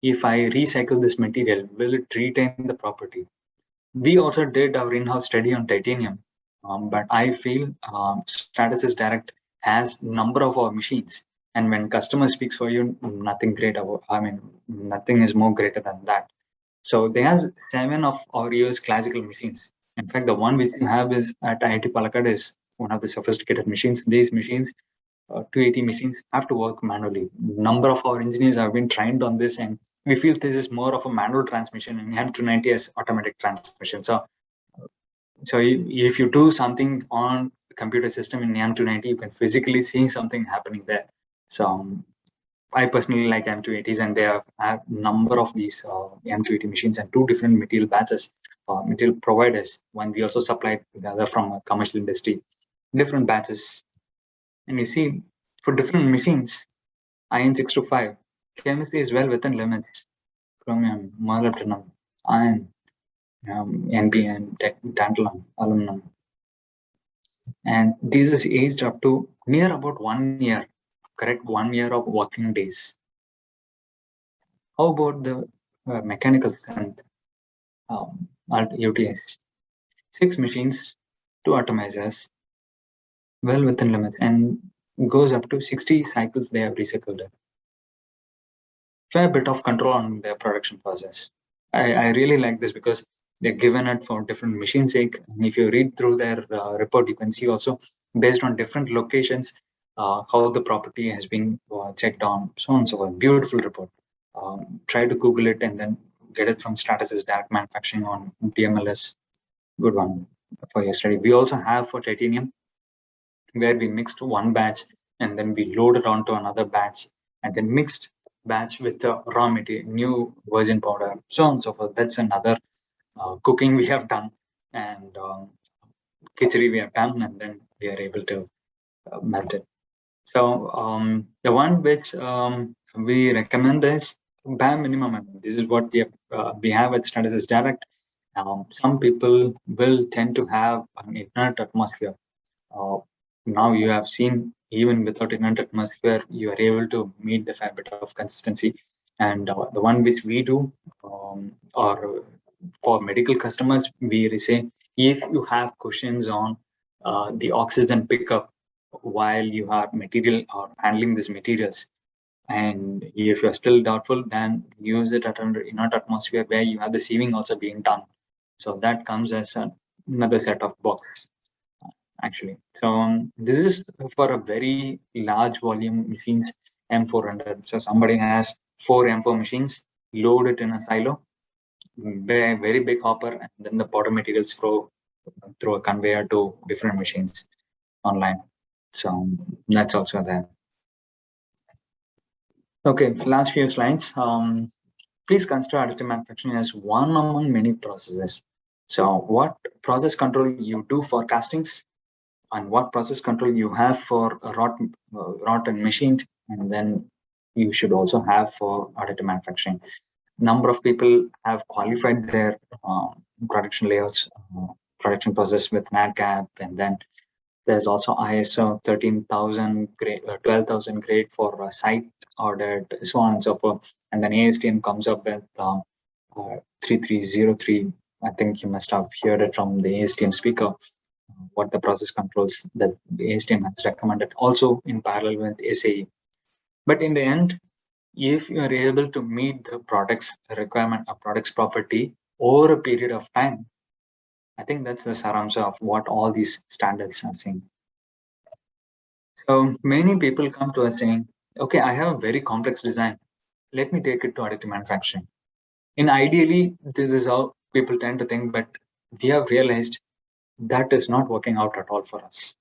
if I recycle this material, will it retain the property? We also did our in-house study on titanium, but I feel Stratasys Direct has number of our machines, and when customer speaks for you, nothing great about, nothing is more greater than that. So they have 7 of our EOS classical machines. In fact, the one which you have is at IIT Palakkad is one of the sophisticated machines. These machines, 280 machines, have to work manually. Number of our engineers have been trained on this, and we feel this is more of a manual transmission, and M290 has automatic transmission. So if you do something on the computer system in M290, you can physically see something happening there. So I personally like M280s, and they have a number of these M280 machines and 2 different material batches, material providers. One we also supplied, the other from a commercial industry, different batches. And you see, for different machines, iron 625, chemistry is well within limits. Chromium, molybdenum, iron, NPN, tantalum, aluminum. And these is aged up to near about 1 year, correct? 1 year of working days. How about the mechanical strength? UTS 6 machines, 2 atomizers, well within limits, and goes up to 60 cycles they have recycled it. Fair bit of control on their production process. I really like this because they're given it for different machine sake. And if you read through their report, you can see also based on different locations how the property has been checked on, so on and so forth. Beautiful report. Try to Google it and then get it from Stratasys Direct Manufacturing on DMLS. Good one for your study. We also have for titanium, where we mixed one batch and then we loaded onto another batch and then mixed batch with the raw material, new virgin powder, so on and so forth. That's another cooking we have done, and khichdi we have done, and then we are able to melt it. So the one which we recommend is bare minimum. This is what we have at Stratasys Direct. Some people will tend to have an inert atmosphere. Now you have seen even without inert atmosphere, you are able to meet the fair bit of consistency. And the one which we do, or for medical customers, we say if you have questions on the oxygen pickup while you are material or handling these materials, and if you're still doubtful, then use it at under inert atmosphere where you have the sieving also being done. So that comes as another set of box actually. So this is for a very large volume machines, M400. So somebody has 4 M4 machines, load it in a silo, very big hopper, and then the powder materials flow through a conveyor to different machines online. So that's also there. Okay, last few slides. Please consider additive manufacturing as one among many processes. So what process control you do for castings, and what process control you have for wrought and machined, and then you should also have for additive manufacturing. Number of people have qualified their production layouts, production process with NADCAP, and then there's also ISO 13,000 grade, 12,000 grade for site audit, so on and so forth. And then ASTM comes up with 3303. I think you must have heard it from the ASTM speaker, what the process controls that the ASTM has recommended, also in parallel with SAE. But in the end, if you are able to meet the product's requirement, a product's property over a period of time, I think that's the saramsha of what all these standards are saying. So many people come to us saying, okay, I have a very complex design. Let me take it to additive manufacturing. And ideally, this is how people tend to think, but we have realized that is not working out at all for us.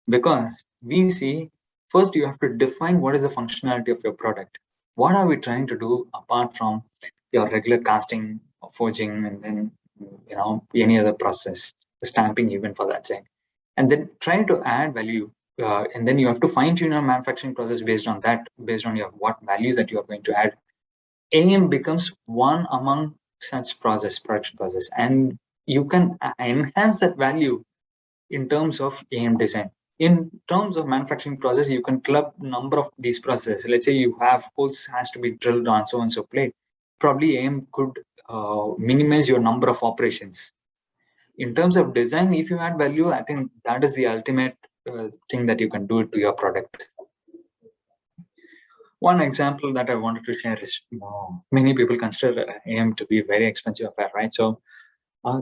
Because we see, first you have to define what is the functionality of your product. What are we trying to do apart from your regular casting, forging, and then any other process, stamping even for that sake, and then trying to add value. And then you have to fine tune your manufacturing process based on that, based on your what values that you are going to add. AM becomes one among such production process, and you can enhance that value in terms of AM design. In terms of manufacturing process, you can club number of these processes. Let's say you have holes has to be drilled on so and so plate. Probably AM could minimize your number of operations. In terms of design, if you add value, I think that is the ultimate thing that you can do to your product. One example that I wanted to share is many people consider AM to be a very expensive affair, right? So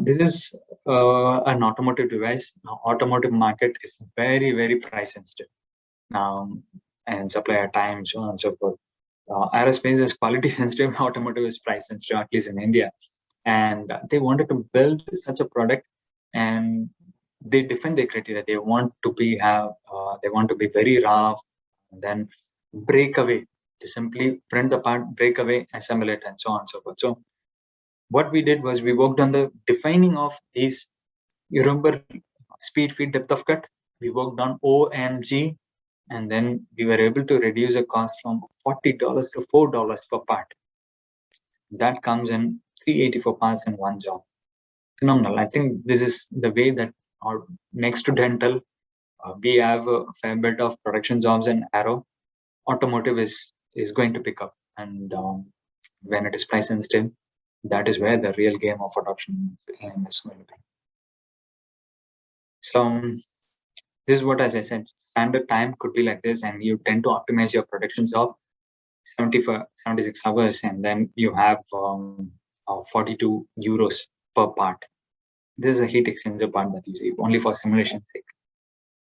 this is an automotive device. Now, automotive market is very price sensitive, and supplier time, so on and so forth. Aerospace is quality sensitive, automotive is price sensitive, at least in India. And they wanted to build such a product, and they define their criteria. They want to be very rough, and then break away. To simply print the part, break away, assemble it, and so on and so forth. So what we did was we worked on the defining of these. You remember speed, feed, depth of cut? We worked on OMG, and then we were able to reduce the cost from $40 to $4 per part. That comes in 384 parts in one job. Phenomenal. I think this is the way that our next to dental, we have a fair bit of production jobs in aero. Automotive is going to pick up, and when it is price sensitive, that is where the real game of adoption is going to be. So this is what, as I said, standard time could be like this, and you tend to optimize your production job 76 hours, and then you have 42 euros per part. This is a heat exchanger part that you see only for simulation sake.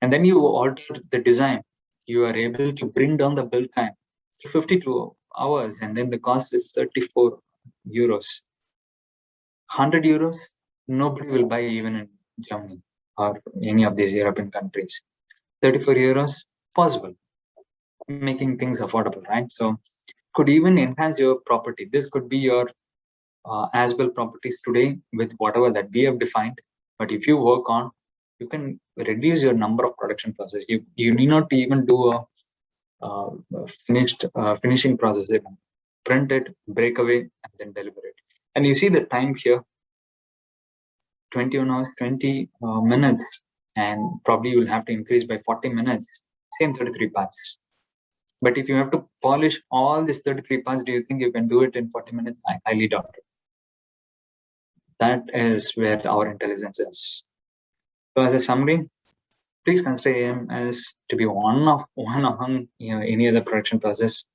And then you alter the design. You are able to bring down the build time to 52 hours, and then the cost is 34 euros. 100 euros, nobody will buy even in Germany or any of these European countries. 34 euros, possible, making things affordable, right? So could even enhance your property. This could be your as well properties today with whatever that we have defined. But if you work on, you can reduce your number of production process. You need not even do a finishing process. Even print it, break away, and then deliver it. And you see the time here, 21 hours, 20 minutes, and probably you will have to increase by 40 minutes. Same 33 parts. But if you have to polish all these 33 parts, do you think you can do it in 40 minutes? I highly doubt it. That is where our intelligence is. So as a summary, please consider AM as to be one among any other production process.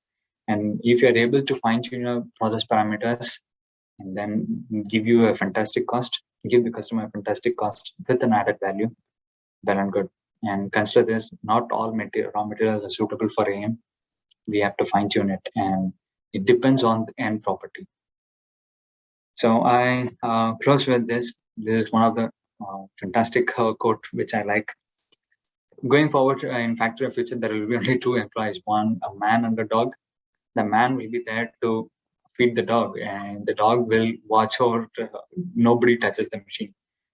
And if you are able to fine tune your process parameters and then give you a fantastic cost, give the customer a fantastic cost with an added value, well and good. And consider this, not all raw materials are suitable for AM. We have to fine tune it, and it depends on the end property. So I close with this. This is one of the fantastic quote which I like. Going forward in factory of future, there will be only two employees, one a man and a dog. The man will be there to feed the dog, and the dog will watch over nobody touches the machine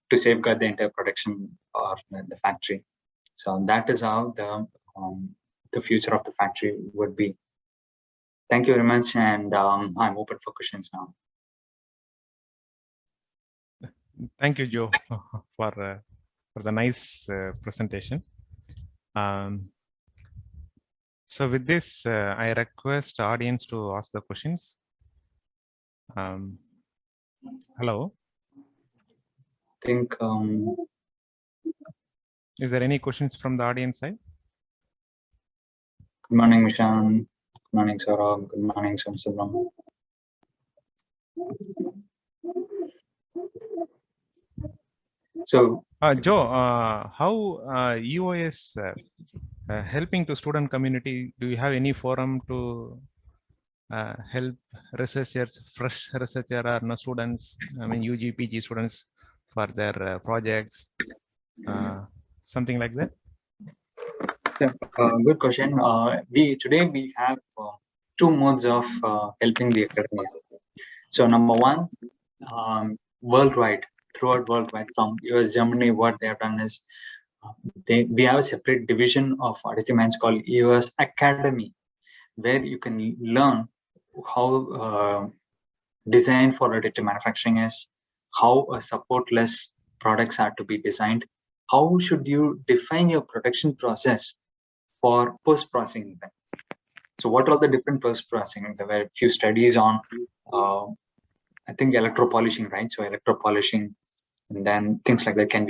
to safeguard the entire production or the factory. So that is how the future of the factory would be. Thank you very much, and I'm open for questions now. Thank you, Joe, for the nice presentation. So with this, I request audience to ask the questions. Hello. I think. Is there any questions from the audience side? Good morning, Mishan. Good morning, Saurabh. Good morning, Samsulam. So, Joe, how EOS helping to student community? Do you have any forum to help researchers, fresh researcher or no students? I mean, UG, PG students for their projects, something like that. Good question. Today we have two modes of helping the academia. So number one, worldwide, throughout worldwide, from US, Germany, what they have done is we have a separate division of additive minds called EOS Academy, where you can learn how design for additive manufacturing is, how a supportless products are to be designed, how should you define your production process for post-processing event. So what are the different post-processing? There were a few studies on, I think, electropolishing, right? So electropolishing, and then things like that. Can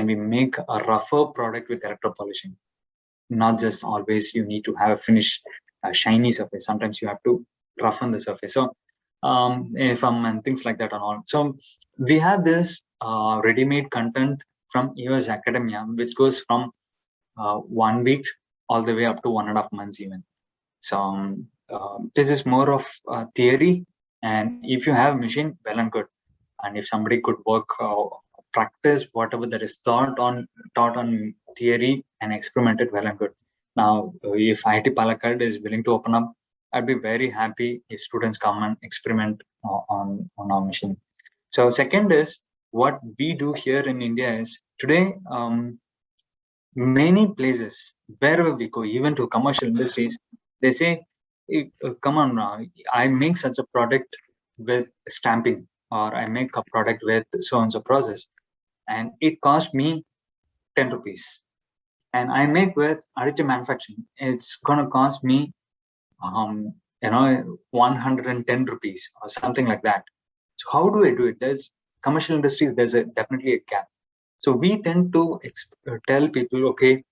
we make a rougher product with electropolishing? Not just always you need to have a finished shiny surface. Sometimes you have to roughen the surface. So and things like that and all. So we have this ready-made content from EOS Academia, which goes from 1 week all the way up to 1.5 months even. So this is more of theory, and if you have a machine, well and good. And if somebody could work, practice whatever that is taught on theory and experimented, well and good. Now, if IIT Palakkad is willing to open up, I'd be very happy if students come and experiment on our machine. So second is what we do here in India is today, many places, wherever we go, even to commercial industries, they say, hey, come on now, I make such a product with stamping, or I make a product with so-and-so process, and it cost me 10 rupees. And I make with additive manufacturing, it's going to cost me 110 rupees or something like that. So how do I do it? There's commercial industries, there's definitely a gap. So we tend to tell people, okay,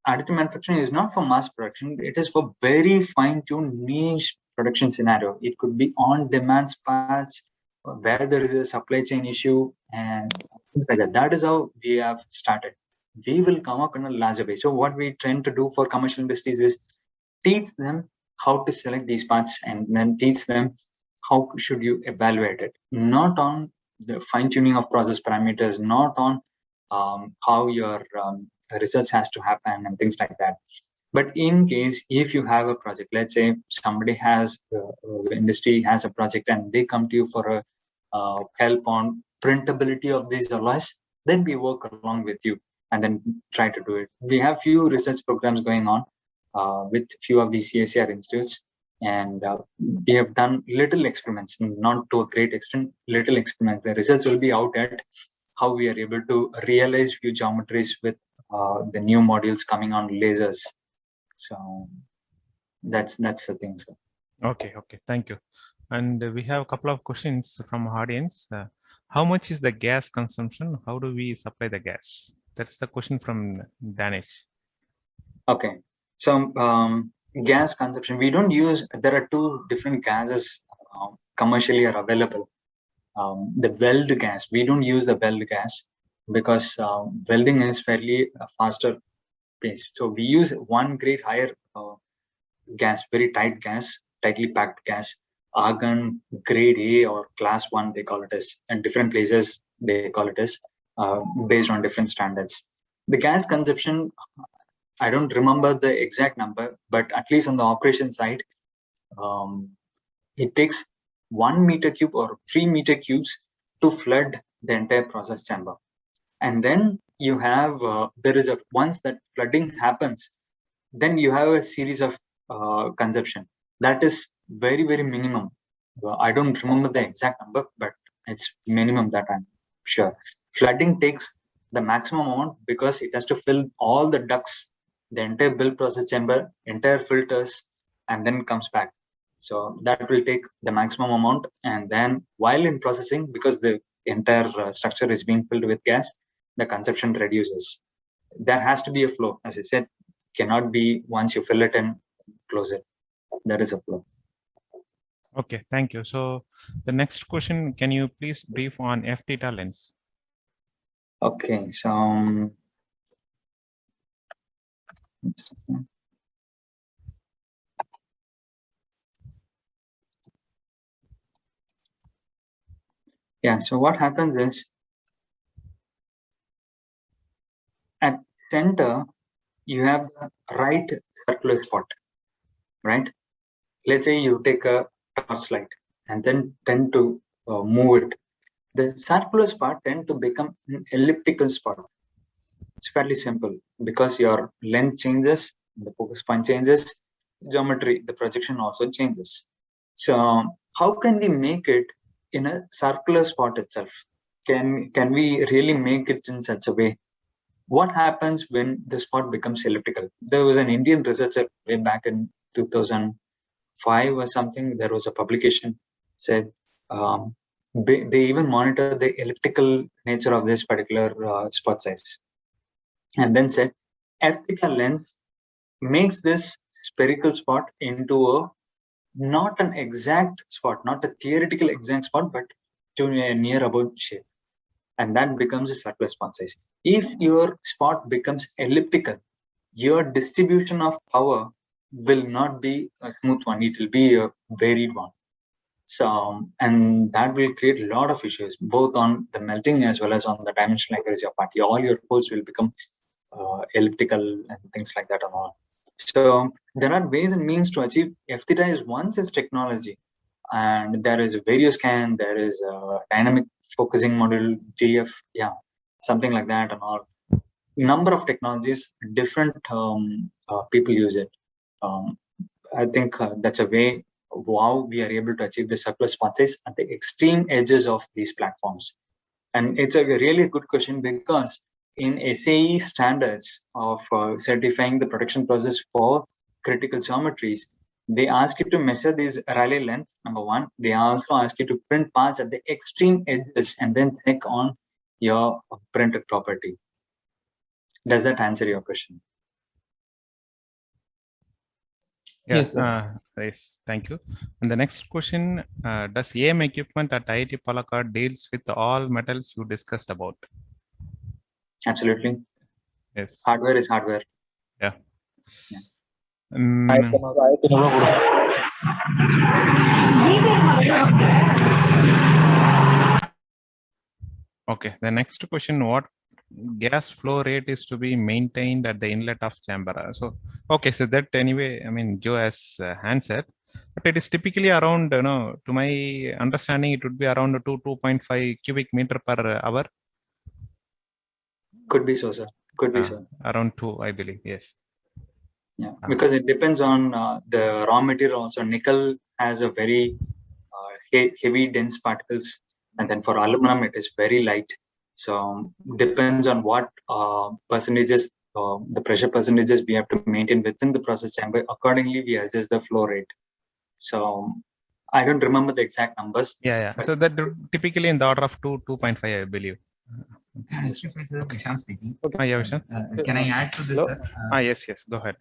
additive manufacturing is not for mass production. It is for very fine-tuned niche production scenario. It could be on-demand parts where there is a supply chain issue and things like that. That is how we have started. We will come up in a larger way. So what we tend to do for commercial industries is teach them how to select these parts and then teach them how should you evaluate it, not on the fine-tuning of process parameters, not on how your research has to happen and things like that. But in case if you have a project, let's say somebody has industry has a project and they come to you for a help on printability of these alloys, then we work along with you and then try to do it. We have few research programs going on with few of these CSR institutes, and we have done little experiments, not to a great extent, little experiments. The results will be out at how we are able to realize few geometries with the new modules coming on lasers. So that's the thing. So. Okay, thank you. And we have a couple of questions from audience. How much is the gas consumption? How do we supply the gas? That's the question from Danish. Okay, so gas consumption, we don't use, there are two different gases commercially are available. The weld gas, we don't use the weld gas because welding is fairly faster pace. So we use one grade higher gas, very tight gas, tightly packed gas, argon grade A or class 1 they call it as, and different places they call it as based on different standards. The gas consumption, I don't remember the exact number, but at least on the operation side, it takes 1 meter cube or 3 meter cubes to flood the entire process chamber. And then you have, there is a, once that flooding happens, then you have a series of consumption. That is very, very minimum. I don't remember the exact number, but it's minimum that I'm sure. Flooding takes the maximum amount because it has to fill all the ducts, the entire build process chamber, entire filters, and then comes back. So that will take the maximum amount. And then while in processing, because the entire structure is being filled with gas, the consumption reduces. There has to be a flow. As I said, cannot be once you fill it and close it. There is a flow. Okay, thank you. So the next question, can you please brief on F theta lens? Okay, so yeah, so what happens is at center, you have the right circular spot, right? Let's say you take a torchlight and then tend to move it. The circular spot tend to become an elliptical spot. It's fairly simple because your length changes, the focus point changes, geometry, the projection also changes. So how can we make it in a circular spot itself? Can we really make it in such a way? What happens when the spot becomes elliptical? There was an Indian researcher way back in 2005 or something. There was a publication said they even monitor the elliptical nature of this particular spot size, and then said F theta length makes this spherical spot into a not an exact spot, not a theoretical exact spot, but to a near about shape. And that becomes a circular spot size. If your spot becomes elliptical, your distribution of power will not be a smooth one, it will be a varied one. So, and that will create a lot of issues, both on the melting as well as on the dimensional accuracy of part. All your holes will become elliptical and things like that and all. So there are ways and means to achieve. F theta is one such technology, and there is a video scan, there is a dynamic focusing module, DF, yeah, something like that and all. Number of technologies, different people use it. I think that's a way how we are able to achieve the circular spot size at the extreme edges of these platforms. And it's a really good question because in SAE standards of certifying the production process for critical geometries, They ask you to measure these Rayleigh length, number one. They also ask you to print parts at the extreme edges and then check on your printed property. Does that answer your question? Yeah, Yes, sir. yes, thank you. And the next question, does AM equipment at IIT Palakkad deals with all metals you discussed about? Absolutely. Yes. Hardware is hardware. Yeah. Yeah. Okay, the next question, what gas flow rate is to be maintained at the inlet of chamber? So, okay, so that anyway, I mean, Joe has answered, but it is typically around, to my understanding, it would be around 2.5 cubic meter per hour. Could be so, sir. Could be so. Around 2, I believe, yes. Yeah, because it depends on the raw material also. Nickel has a very heavy, dense particles, and then for aluminum, it is very light. So depends on what percentages, the pressure percentages we have to maintain within the process chamber. Accordingly, we adjust the flow rate. So I don't remember the exact numbers. Yeah. So that typically in the order of 2.5, I believe. Excuse me, sir. Vishant speaking. Okay. Yeah, Vishant. Can I add to this, sir? Yes. Go ahead.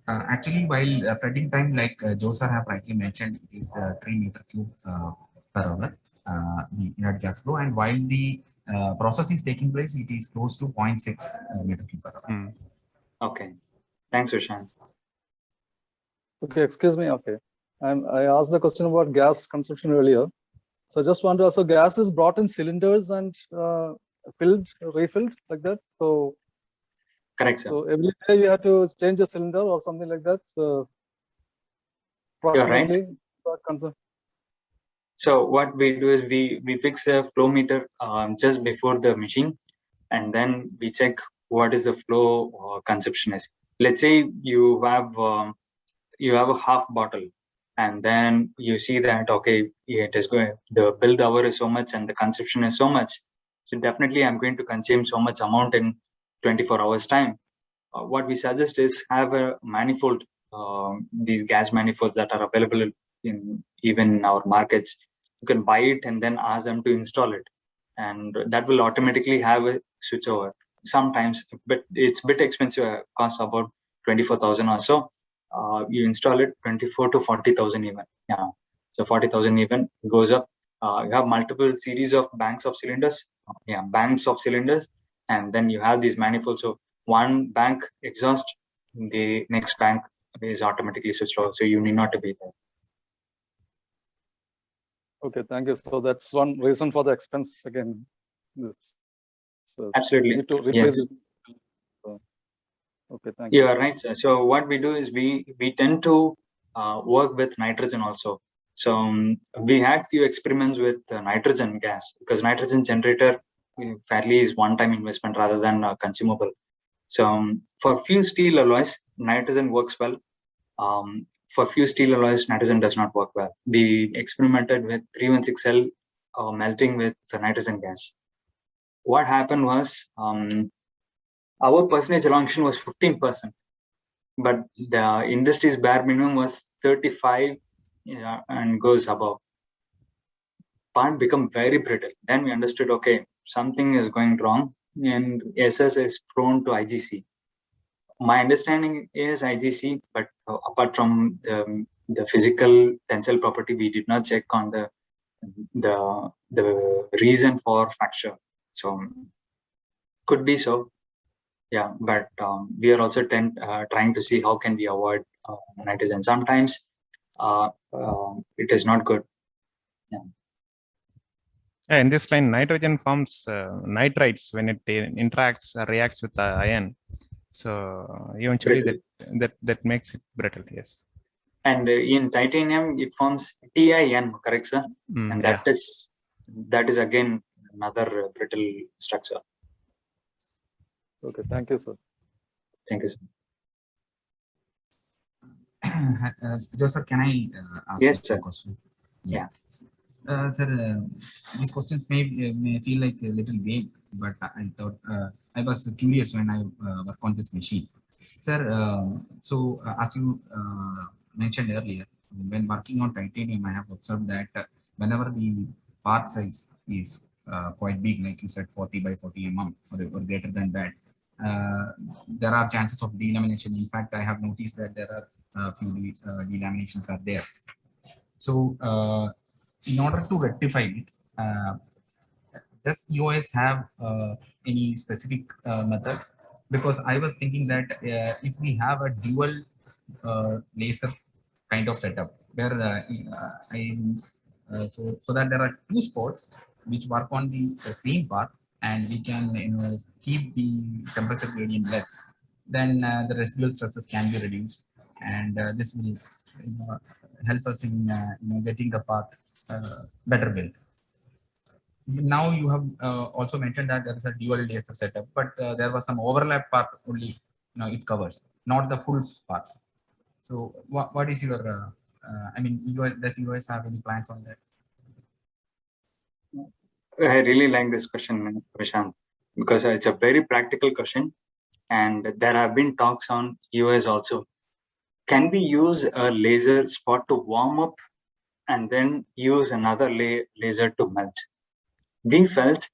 Actually, while fretting time, like Joe sir have rightly mentioned, it is 3 meter cube per hour, the inert gas flow, and while the process is taking place, it is close to 0.6 meter cube per hour. Okay. Thanks, Vishant. Okay, excuse me. Okay. I asked the question about gas consumption earlier. So I just want to also gas is brought in cylinders and refilled like that. So correct, sir. So every day you have to change a cylinder or something like that. You're right. So what we do is we fix a flow meter just before the machine, and then we check what is the flow consumption is. Let's say you have a half bottle, and then you see that okay, it is going. The build hour is so much, and the consumption is so much. So definitely, I'm going to consume so much amount in 24 hours time. What we suggest is have a manifold. These gas manifolds that are available in even our markets. You can buy it and then ask them to install it, and that will automatically have a switchover. Sometimes, but it's a bit expensive. Costs about 24,000 or so. You install it 24 to 40,000 even. Yeah, so 40,000 even goes up. You have multiple series of banks of cylinders. Yeah, banks of cylinders, and then you have these manifolds. So one bank exhaust, the next bank is automatically switched over. So you need not to be there. Okay, thank you. So that's one reason for the expense again. This, absolutely. Need to replace yes. This. So, okay, thank you. You are right, sir. So what we do is we tend to work with nitrogen also. So we had few experiments with nitrogen gas, because nitrogen generator fairly is one-time investment rather than consumable. So for few steel alloys, nitrogen works well. For few steel alloys, nitrogen does not work well. We experimented with 316L melting with nitrogen gas. What happened was our percentage elongation was 15%, but the industry's bare minimum was 35, and goes above. Part become very brittle. Then we understood, okay, something is going wrong, and SS is prone to IGC. My understanding is IGC, but apart from the physical tensile property, we did not check on the reason for fracture. So could be so, yeah. But we are also trying to see how can we avoid nitrogen. Sometimes it is not good. Yeah. In this line, nitrogen forms nitrites when it reacts with the iron. So eventually that makes it brittle. Yes. And in titanium, it forms TiN, correct, sir? And that is again another brittle structure. Okay, thank you, sir. Thank you, sir. Joseph, can I ask sir. questions? Yeah. Sir, these questions may feel like a little vague, but I thought I was curious when I work on this machine. Sir, so as you mentioned earlier, when working on titanium, I have observed that whenever the part size is quite big, like you said, 40 by 40 mm or greater than that, there are chances of delamination. In fact, I have noticed that there are a few delaminations are there. So, in order to rectify it, does EOS have any specific method? Because I was thinking that if we have a dual laser kind of setup, where so that there are two spots which work on the same part, and we can keep the temperature gradient less, then the residual stresses can be reduced, and this will help us in getting the part better built. Now you have also mentioned that there is a dual laser setup, but there was some overlap part only, it covers, not the full part. So what is your, I mean, does EOS have any plans on that? I really like this question, Vishant, because it's a very practical question, and there have been talks on EOS also. Can we use a laser spot to warm up and then use another laser to melt? We felt,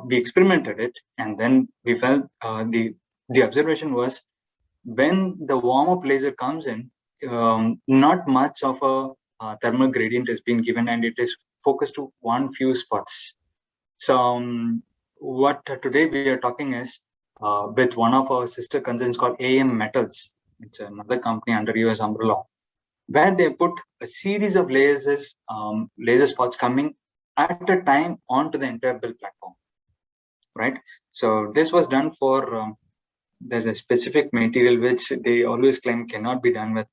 we experimented it, and then we felt the observation was when the warm-up laser comes in, not much of a thermal gradient is being given, and it is focused to one few spots. So what today we are talking is with one of our sister concerns called AM Metals. It's another company under US umbrella, where they put a series of lasers, laser spots coming at a time onto the entire build platform, right? So this was done for, there's a specific material which they always claim cannot be done with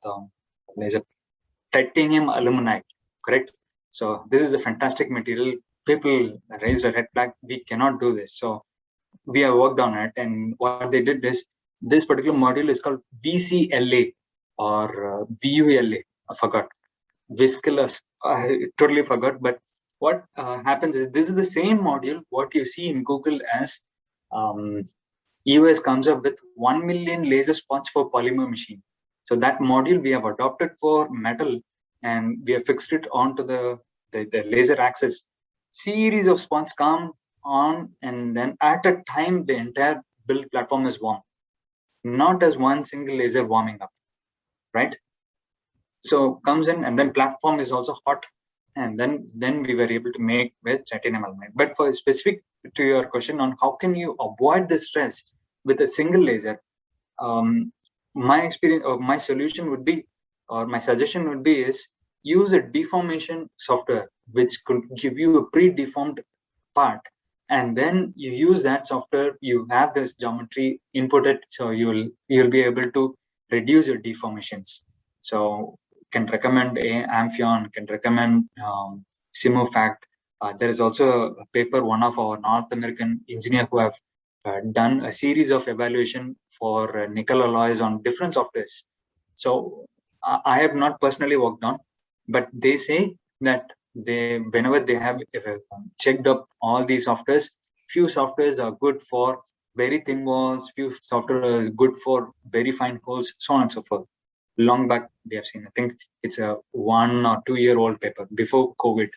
laser, titanium aluminide, correct? So this is a fantastic material. People raised a red flag, we cannot do this. So we have worked on it, and what they did is, this particular module is called VCLA or VULA, I forgot. Viscous, I totally forgot. But what happens is, this is the same module what you see in Google as EOS comes up with 1 million laser spots for polymer machine. So that module we have adopted for metal, and we have fixed it onto the laser axis. Series of spots come on, and then at a time the entire build platform is warm, not as one single laser warming up, right? So comes in, and then platform is also hot, and then we were able to make with titanium aluminide. But for specific to your question on how can you avoid the stress with a single laser, my experience or my solution would be, or my suggestion would be, is use a deformation software which could give you a pre-deformed part, and then you use that software. You have this geometry inputted, so you'll be able to reduce your deformations. So can recommend Amphion, can recommend Simofact. There is also a paper, one of our North American engineer who have done a series of evaluation for nickel alloys on different softwares. So I have not personally worked on, but they say that whenever they have checked up all these softwares, few softwares are good for very thin walls, few software are good for very fine holes, so on and so forth. Long back we have seen, I think it's a 1 or 2 year old paper before COVID,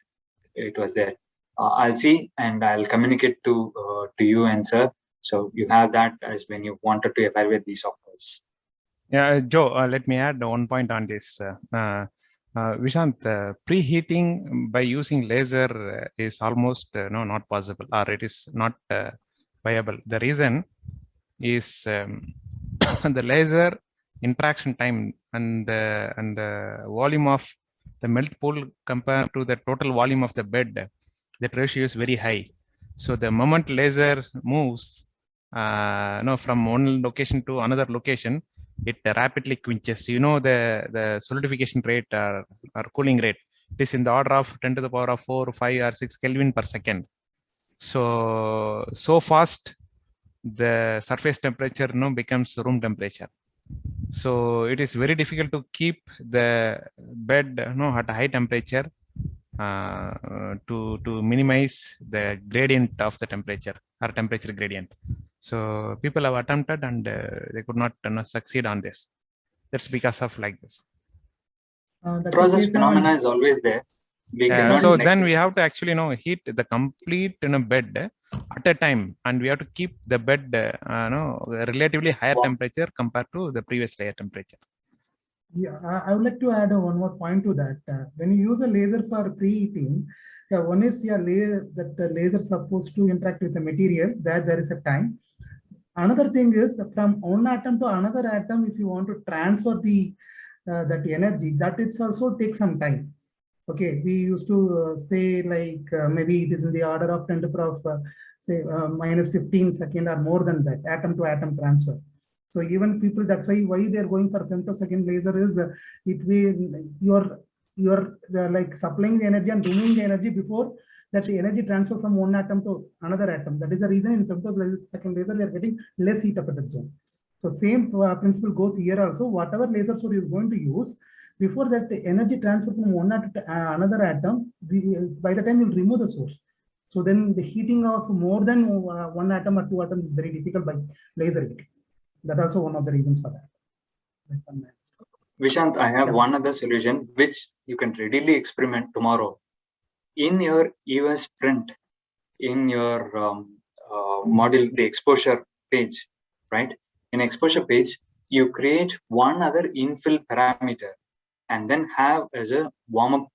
it was there. I'll see and I'll communicate to you and sir, so you have that as when you wanted to evaluate these softwares. Yeah, Joe, let me add one point on this. Vishant, preheating by using laser is almost not possible, or it is not viable. The reason is the laser interaction time and the volume of the melt pool compared to the total volume of the bed, that ratio is very high. So the moment laser moves from one location to another location, it rapidly quenches. The solidification rate or cooling rate, it is in the order of 10 to the power of 4, 5 or 6 Kelvin per second. So fast the surface temperature becomes room temperature. So it is very difficult to keep the bed at a high temperature to minimize the gradient of the temperature or temperature gradient. So people have attempted and they could not succeed on this. That's because of like this. That Process case, phenomena is always there. We Yeah, cannot so neglect then we have this. to actually heat the complete bed at a time, and we have to keep the bed relatively higher Warm. temperature compared to the previous layer temperature. Yeah, I would like to add one more point to that. When you use a laser for preheating, one is laser that the laser is supposed to interact with the material. There is a time. Another thing is from one atom to another atom, if you want to transfer the that energy, that it's also takes some time. Okay, we used to say like maybe it is in the order of 10 to the power of say minus 15 second or more than that, atom to atom transfer. So even people, that's why they are going for femtosecond laser is it will you're like supplying the energy and removing the energy before that the energy transfer from one atom to another atom. That is the reason in femtosecond laser we are getting less heat up at the zone. So same principle goes here also. Whatever lasers you're going to use, before that the energy transfer from one atom to another atom, by the time you'll remove the source. So then the heating of more than one atom or two atoms is very difficult by laser heat. That's also one of the reasons for that. Vishant, I have one other solution which you can readily experiment tomorrow. In your EOS print, in your module, the exposure page, right? In exposure page, you create one other infill parameter and then have as a warm-up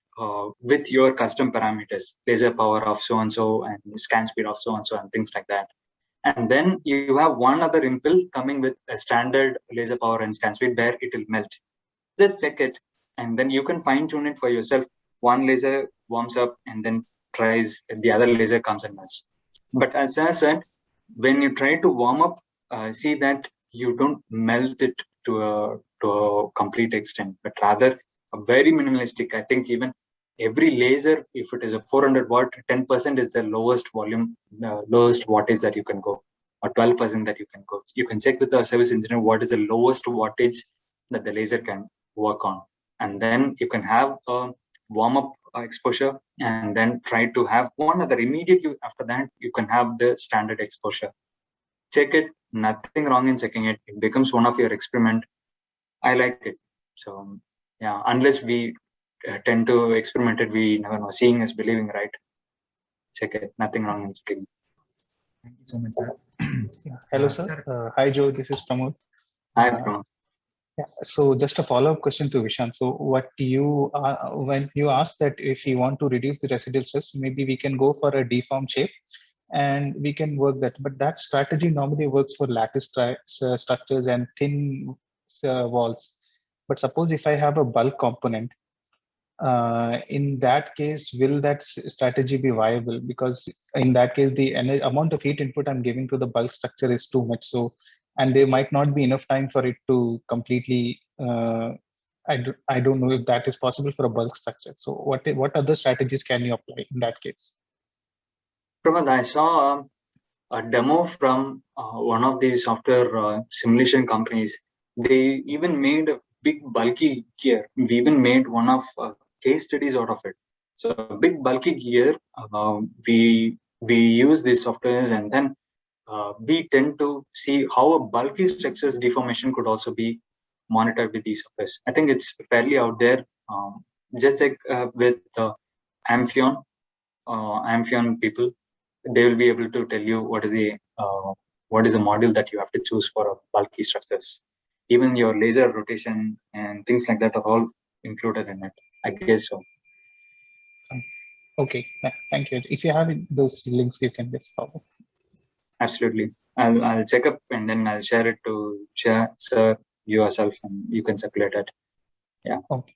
with your custom parameters, laser power of so-and-so and scan speed of so-and-so and things like that. And then you have one other infill coming with a standard laser power and scan speed where it will melt. Just check it, and then you can fine tune it for yourself. One laser warms up and then tries, the other laser comes and melts. But as I said, when you try to warm up, see that you don't melt it to a complete extent, but rather a very minimalistic. I think even every laser, if it is a 400 watt, 10% is the lowest volume, lowest wattage that you can go, or 12% that you can go. You can check with the service engineer what is the lowest wattage that the laser can work on, and then you can have a warm-up exposure and then try to have one other. Immediately after that, you can have the standard exposure. Check it, nothing wrong in checking it. It becomes one of your experiment. I like it. So yeah, unless we tend to experiment it, we never know. Seeing is believing, right? Check it, nothing wrong in checking. Thank you so much, sir. Hello, sir. Hi, Joe. This is Pramod. Hi, Pramod. Yeah, so just a follow-up question to Vishant. So what you when you asked that if you want to reduce the residual stress, maybe we can go for a deformed shape and we can work that. But that strategy normally works for lattice structures and thin walls. But suppose if I have a bulk component, in that case, will that strategy be viable? Because in that case, the amount of heat input I'm giving to the bulk structure is too much. So, and there might not be enough time for it to completely. I don't know if that is possible for a bulk structure. So, what other strategies can you apply in that case? Pramod, I saw a demo from one of the software simulation companies. They even made a big bulky gear. We even made one of case studies out of it. So big bulky gear, we use these softwares, and then we tend to see how a bulky structure's deformation could also be monitored with these softwares. I think it's fairly out there. Just like with Amphion people, they will be able to tell you what is the module that you have to choose for a bulky structures. Even your laser rotation and things like that are all included in it. I guess so. Okay, thank you. If you have those links, you can just follow. Absolutely. I'll check up and then I'll share it to sir yourself, and you can circulate it. Yeah. Okay.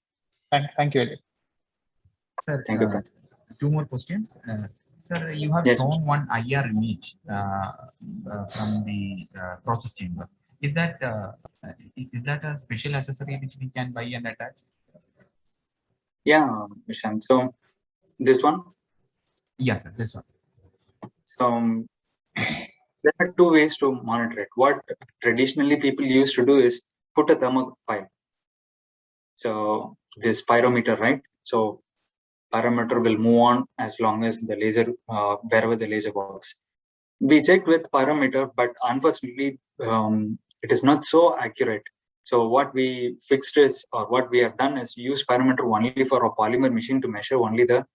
Thank you, Elliot. Sir, Thank you. Two more questions. Sir, you have shown one IR image from the process chamber. Is that a special accessory which we can buy and attach? Yeah, Vishant. So this one? Yes, sir, this one. So there are two ways to monitor it. What traditionally people used to do is put a thermopile. So this pyrometer, right? So parameter will move on as long as the laser, wherever the laser works. We checked with parameter, but unfortunately, it is not so accurate. So what we fixed is, or what we have done is use pyrometer only for a polymer machine to measure only the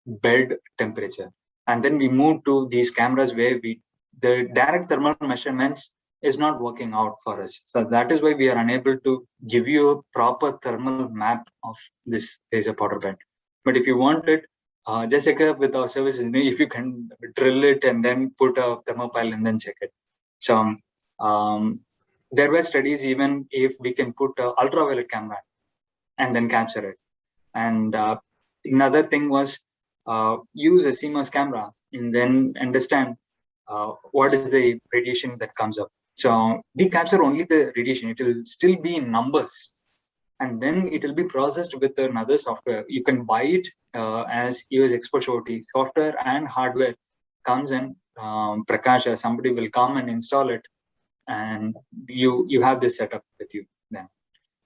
bed temperature. And then we moved to these cameras where the direct thermal measurements is not working out for us. So that is why we are unable to give you a proper thermal map of this laser powder bed. But if you want it, just check it up with our services. If you can drill it and then put a thermopile and then check it. So there were studies even if we can put an ultraviolet camera and then capture it. And another thing was use a CMOS camera and then understand what is the radiation that comes up. So we capture only the radiation. It will still be in numbers. And then it will be processed with another software. You can buy it as EOS exposure OT. Software and hardware comes in. Prakash, somebody will come and install it. And you have this setup with you then.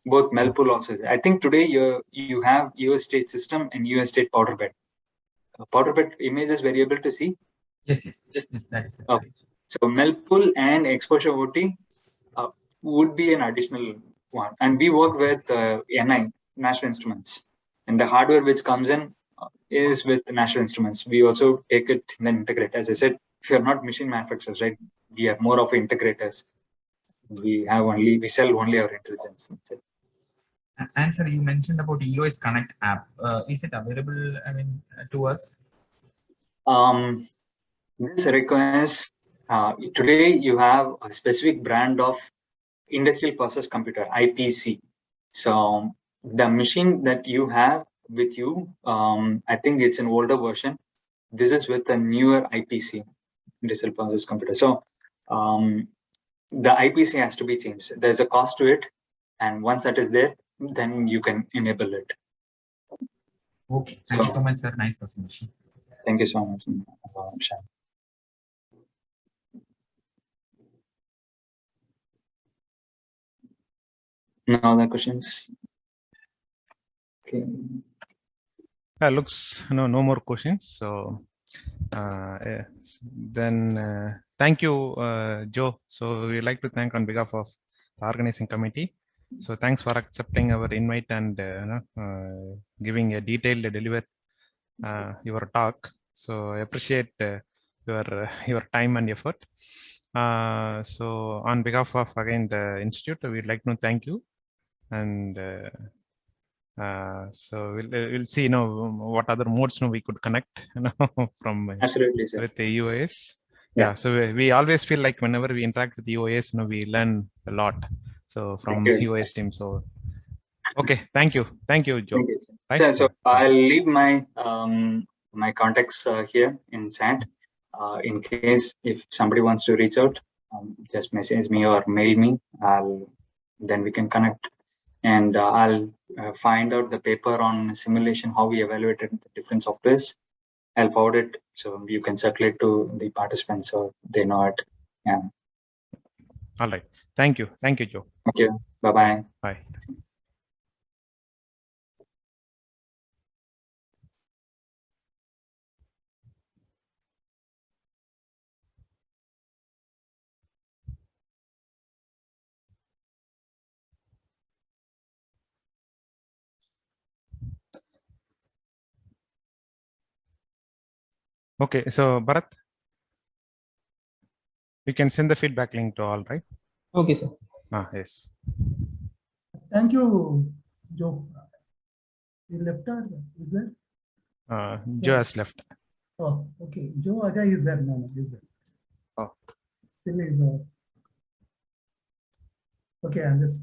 Both Melpool also. I think today you have EOS state system and EOS state powder bed. Powder bed images were you able to see? Yes, that is okay. So Melpool and exposure OT would be an additional one. And we work with NI, National Instruments. And the hardware which comes in is with National Instruments. We also take it and then integrate. As I said, if you're not machine manufacturers, right? We are more of integrators. We sell only our intelligence. That's it. And sir, you mentioned about EOS Connect app. Is it available? I mean, to us? This requires today you have a specific brand of industrial process computer IPC. So the machine that you have with you, I think it's an older version. This is with a newer IPC, industrial process computer. So the IPC has to be changed. There's a cost to it, and once that is there, then you can enable it. Okay. Thank you so much, sir. Nice presentation. Thank you so much, Shan. No other questions? Okay. Looks no more questions. So then thank you, Joe. So we like to thank on behalf of the organizing committee. So thanks for accepting our invite and giving a detailed deliver your talk. So I appreciate your time and effort. So on behalf of again the institute, we'd like to thank you, and so we'll see what other modes we could connect from absolutely, sir. With the EOS. Yeah, so we always feel like whenever we interact with EOS, we learn a lot. So from EOS team. So okay, thank you, Joe. Thank you, sir. Right? So I'll leave my my contacts here in chat. In case if somebody wants to reach out, just message me or mail me. Then we can connect, and I'll find out the paper on simulation, how we evaluated the different softwares. I'll forward it so you can circulate to the participants so they know it. Yeah. All right. Thank you, Joe. Thank you. Bye-bye. Bye. Okay, so Bharat, we can send the feedback link to all, right? Okay, sir. Yes. Thank you, Joe. He left or is there? Joe has left. Oh, okay. Joe Ajay is there. No, is there? Oh. Still is okay. I'm just